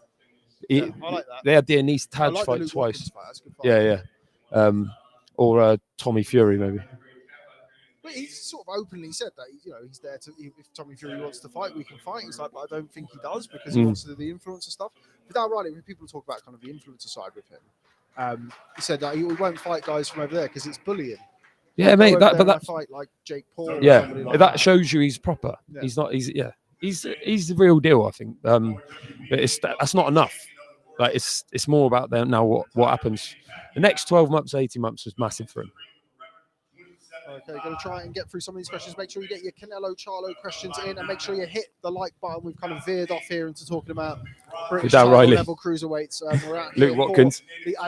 I like that. They had the Anise Taj fight twice. Fight. Or Tommy Fury maybe. But he's sort of openly said that he's there to. If Tommy Fury wants to fight, we can fight. He's like, but I don't think he does, because he wants to do the influencer stuff. Vidal Riley, when people talk about kind of the influencer side with him, he said that he won't fight guys from over there because it's bullying. Yeah, mate. That fight like Jake Paul. Or that that. Shows you he's proper. Yeah. He's not. He's the real deal, I think. But that's not enough. Like, it's more about them now. What happens? The next 12 months, 18 months was massive for him. Okay, going to try and get through some of these questions. Make sure you get your Canelo Charlo questions in, and make sure you hit the like button. We've kind of veered off here into talking about British level cruiserweights. We're out here Luke Watkins.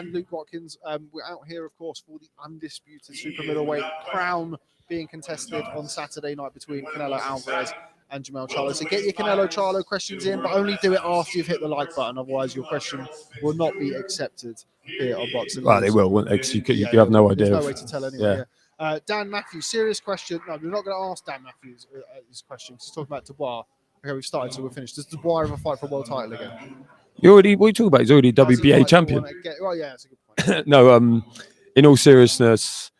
Luke Watkins. We're out here, of course, for the undisputed super middleweight crown being contested on Saturday night between Canelo Alvarez and Jermell Charlo. So get your Canelo Charlo questions in, but only do it after you've hit the like button. Otherwise, your question will not be accepted here on Boxing. Well, they will, won't they? Because you have no idea. There's no way to tell anyway. Yeah. Dan Matthews, serious question. No, we're not going to ask Dan Matthews this question. He's talking about Dubois. Okay, we've started, so we're finished. Does Dubois have a fight for a world title again? What are you talking about? He's already WBA champion. Well, yeah, that's a good point. No, in all seriousness,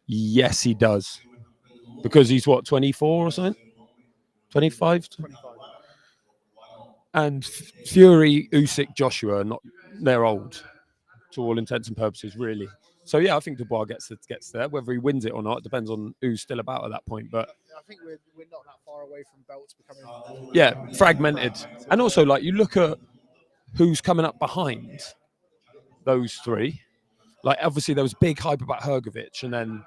yes, he does. Because he's 24 or something? 25? And Fury, Usyk, Joshua, they're old to all intents and purposes, really. So yeah, I think Dubois gets there. Whether he wins it or not depends on who's still about at that point. But I think we're not that far away from belts becoming fragmented. And also, like, you look at who's coming up behind those three. Like, obviously there was big hype about Hrgovic, and then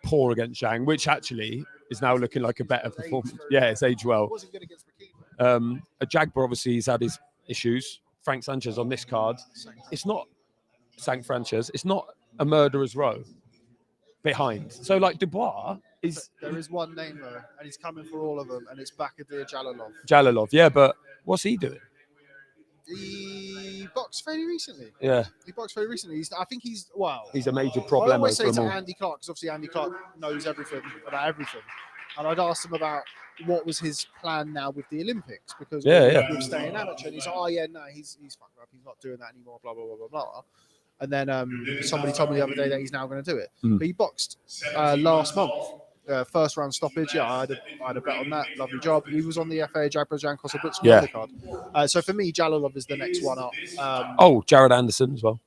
poor against Zhang, which actually is now looking like a better performance. Yeah, it's aged well. Wasn't good against Makina. Jagba, obviously, he's had his issues. Frank Sanchez on this card. It's not Sank Sanchez. It's not a murderer's row behind. So, like, Dubois is... There is one name, though, and he's coming for all of them, and it's Bakadir Jalilov, yeah, but what's he doing? He boxed fairly recently. Yeah. He boxed very recently. He's a major problem. I always say to Andy Clarke, because obviously Andy Clarke knows everything about everything. And I'd asked him about what was his plan now with the Olympics, because we're staying amateur. And he's like, he's fucked up. He's not doing that anymore, blah, blah, blah, blah, blah. And then somebody told me the other day that he's now going to do it. But he boxed last month. First round stoppage. Yeah, I had a bet on that. Lovely job. He was on the FA Jagba Jankos undercard. So for me, Jalilov is the next one up. Jared Anderson as well.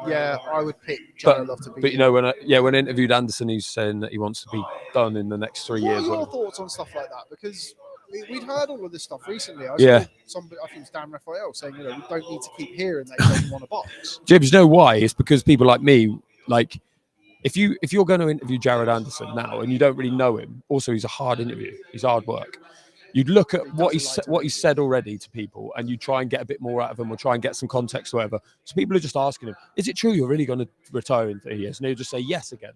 Yeah, I would pick Jalilov to be. But when I interviewed Anderson, he's saying that he wants to be done in the next 3 years. What are your thoughts on stuff like that? Because we'd heard all of this stuff recently. I think it's Dan Raphael saying, we don't need to keep hearing that he doesn't want to box. Jibs, you know why? It's because people like me, like, if you're going to interview Jared Anderson now and you don't really know him, also he's a hard interview. He's hard work. You'd look at what he said already to people, and you try and get a bit more out of him, or try and get some context or whatever. So people are just asking him, "Is it true you're really going to retire in 3 years?" And he'll just say yes again.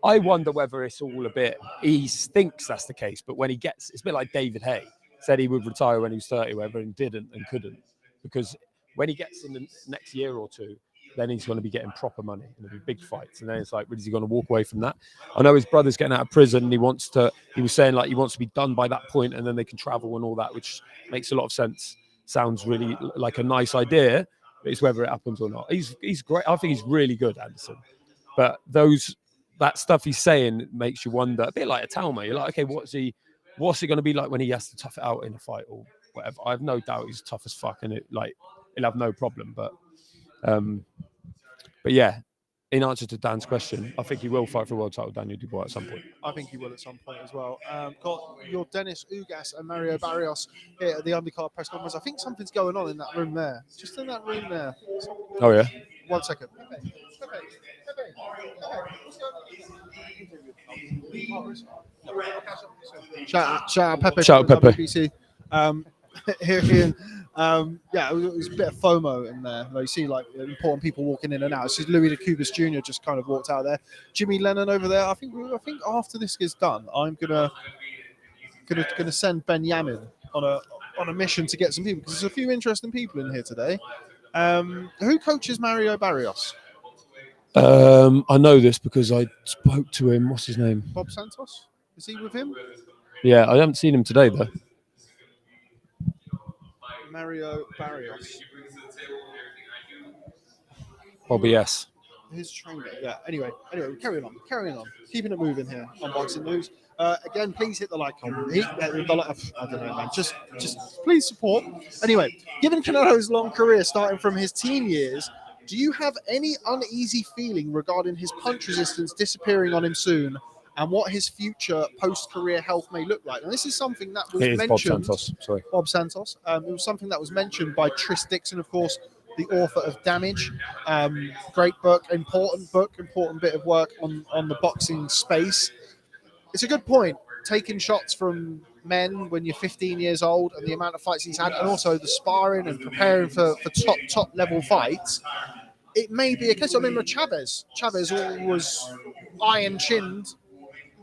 I wonder whether it's all a bit. He thinks that's the case, but when it's a bit like David Hay said he would retire when he was 30, whether he didn't and couldn't, because when he gets in the next year or two, then he's going to be getting proper money and there'll be big fights. And then it's like, is he going to walk away from that? I know his brother's getting out of prison and he was saying like he wants to be done by that point and then they can travel and all that, which makes a lot of sense. Sounds really like a nice idea, but it's whether it happens or not. He's great. I think he's really good, Anderson. But that stuff he's saying makes you wonder, a bit like Itauma. You're like, okay, what's he going to be like when he has to tough it out in a fight or whatever? I have no doubt he's tough as fuck and he'll have no problem. But yeah, in answer to Dan's question, I think he will fight for a world title, Daniel Dubois, at some point. I think he will at some point as well. Got your Dennis Ugas and Mario Barrios here at the Undercard press conference. I think something's going on in that room there. Just in that room there. Oh, yeah? 1 second. Shout out Pepe. Shout out Pepe. WBC. Here it was a bit of FOMO in there. You see like important people walking in and out. This is Louis de Cubas Jr. just kind of walked out there. Jimmy Lennon over there. I think after this gets done, I'm gonna send Ben Yamin on a mission to get some people, because there's a few interesting people in here today. Who coaches Mario Barrios? I know this because I spoke to him. What's his name? Bob Santos? Is he with him? Yeah, I haven't seen him today though. Mario Barrios. Bobby S. His trainer. Yeah. Anyway, carrying on. Keeping it moving here on Boxing News. Again, please hit the like button. I don't know, man. Just please support. Anyway, given Canelo's long career starting from his teen years, do you have any uneasy feeling regarding his punch resistance disappearing on him soon, and what his future post-career health may look like? And this is something that was mentioned. Bob Santos. Sorry. Bob Santos. It was something that was mentioned by Tris Dixon, of course, the author of Damage. Great book, important bit of work on the boxing space. It's a good point. Taking shots from men when you're 15 years old and the amount of fights he's had, and also the sparring and preparing for top level fights. It may be a case. I remember Chavez was iron chinned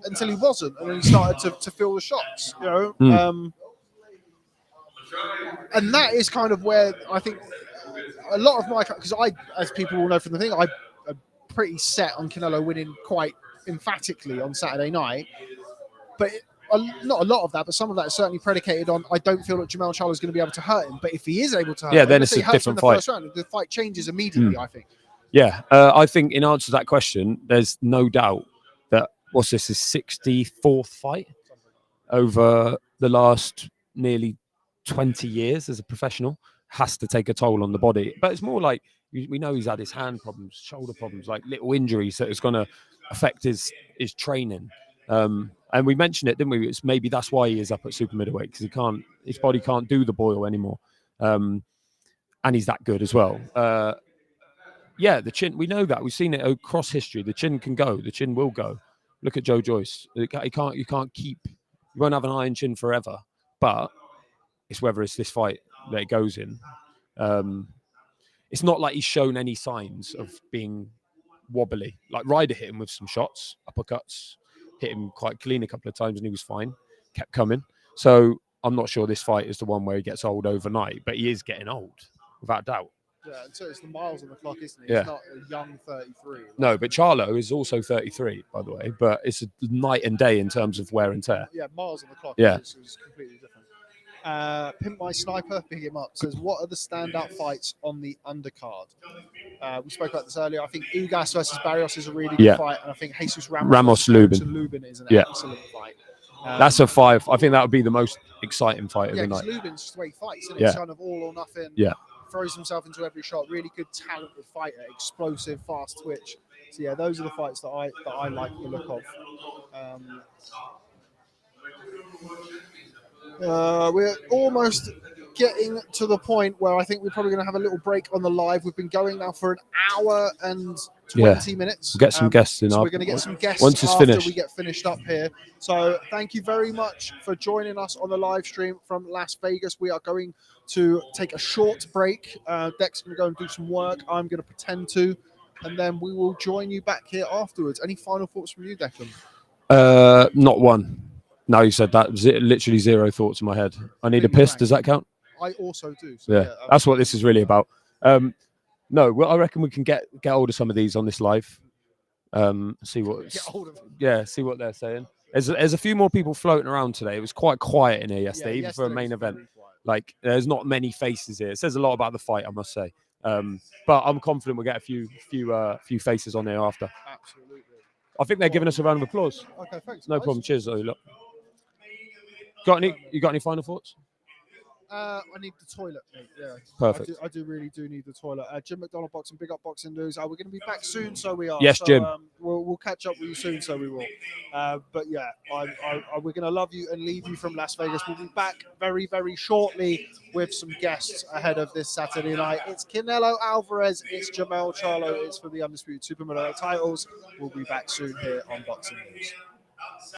until he wasn't, and then he started to feel the shots, and that is kind of where I think a lot of my, because I, as people will know from the thing, I'm pretty set on Canelo winning quite emphatically on Saturday night, but not a lot of that, but some of that is certainly predicated on I don't feel that Jermell Charlo is going to be able to hurt him. But if he is able to hurt him, then it's a different fight. First round, the fight changes immediately, I think. Yeah, I think in answer to that question, there's no doubt that his 64th fight over the last nearly 20 years as a professional has to take a toll on the body. But it's more like we know he's had his hand problems, shoulder problems, like little injuries that is going to affect his training. And we mentioned it, didn't we? It's maybe that's why he is up at super middleweight, because his body can't do the boil anymore. And he's that good as well. The chin, we know that. We've seen it across history. The chin can go. The chin will go. Look at Joe Joyce. You can't keep, you won't have an iron chin forever, but it's whether it's this fight that it goes in. It's not like he's shown any signs of being wobbly. Like Ryder hit him with some shots, uppercuts, hit him quite clean a couple of times and he was fine, kept coming. So I'm not sure this fight is the one where he gets old overnight, but he is getting old, without doubt. Yeah, and so it's the miles on the clock, isn't it? Yeah. It's not a young 33. No, but Charlo is also 33, by the way, but it's a night and day in terms of wear and tear. Yeah, miles on the clock. Yeah. It's completely different. Pimp My Sniper, big him up, says, what are the standout fights on the undercard? We spoke about this earlier. I think Ugas versus Barrios is a really good fight, and I think Jesus Ramos Lubin is an excellent fight. That's a 5. I think that would be the most exciting fight of the night. Lubin's just the way he fights, and it's kind of all or nothing. Yeah. Throws himself into every shot. Really good, talented fighter, explosive, fast twitch. So yeah, those are the fights that I like the look of. We're almost getting to the point where I think we're probably going to have a little break on the live. We've been going now for an hour and 20 minutes. We'll get some guests in. So we're going to get some guests once it's after finished. we get finished up here. So thank you very much for joining us on the live stream from Las Vegas. We are going to take a short break. Dex going to go and do some work. I'm going to pretend to. And then we will join you back here afterwards. Any final thoughts from you, Declan? Not one. Now you said that, literally zero thoughts in my head. I need a piss. Does that count? I also do. So yeah, that's what this is really about. No, well, I reckon we can get hold of some of these on this live. See what. Get hold of them. Yeah, see what they're saying. There's a few more people floating around today. It was quite quiet in here yesterday, even for a main event. Like, there's not many faces here. It says a lot about the fight, I must say. But I'm confident we'll get a few faces on here after. Absolutely. I think they're giving us a round of applause. Okay, thanks. No problem. Cheers, though. Look. You got any final thoughts? I need the toilet, mate. Yeah, perfect. I do really need the toilet. Jim McDonald Boxing, Big Up Boxing News. We're going to be back soon, so we are. Yes, so, Jim. We'll catch up with you soon, so we will. But yeah, we're going to love you and leave you from Las Vegas. We'll be back very, very shortly with some guests ahead of this Saturday night. It's Canelo Alvarez. It's Jamel Charlo. It's for the Undisputed Supermodel titles. We'll be back soon here on Boxing News.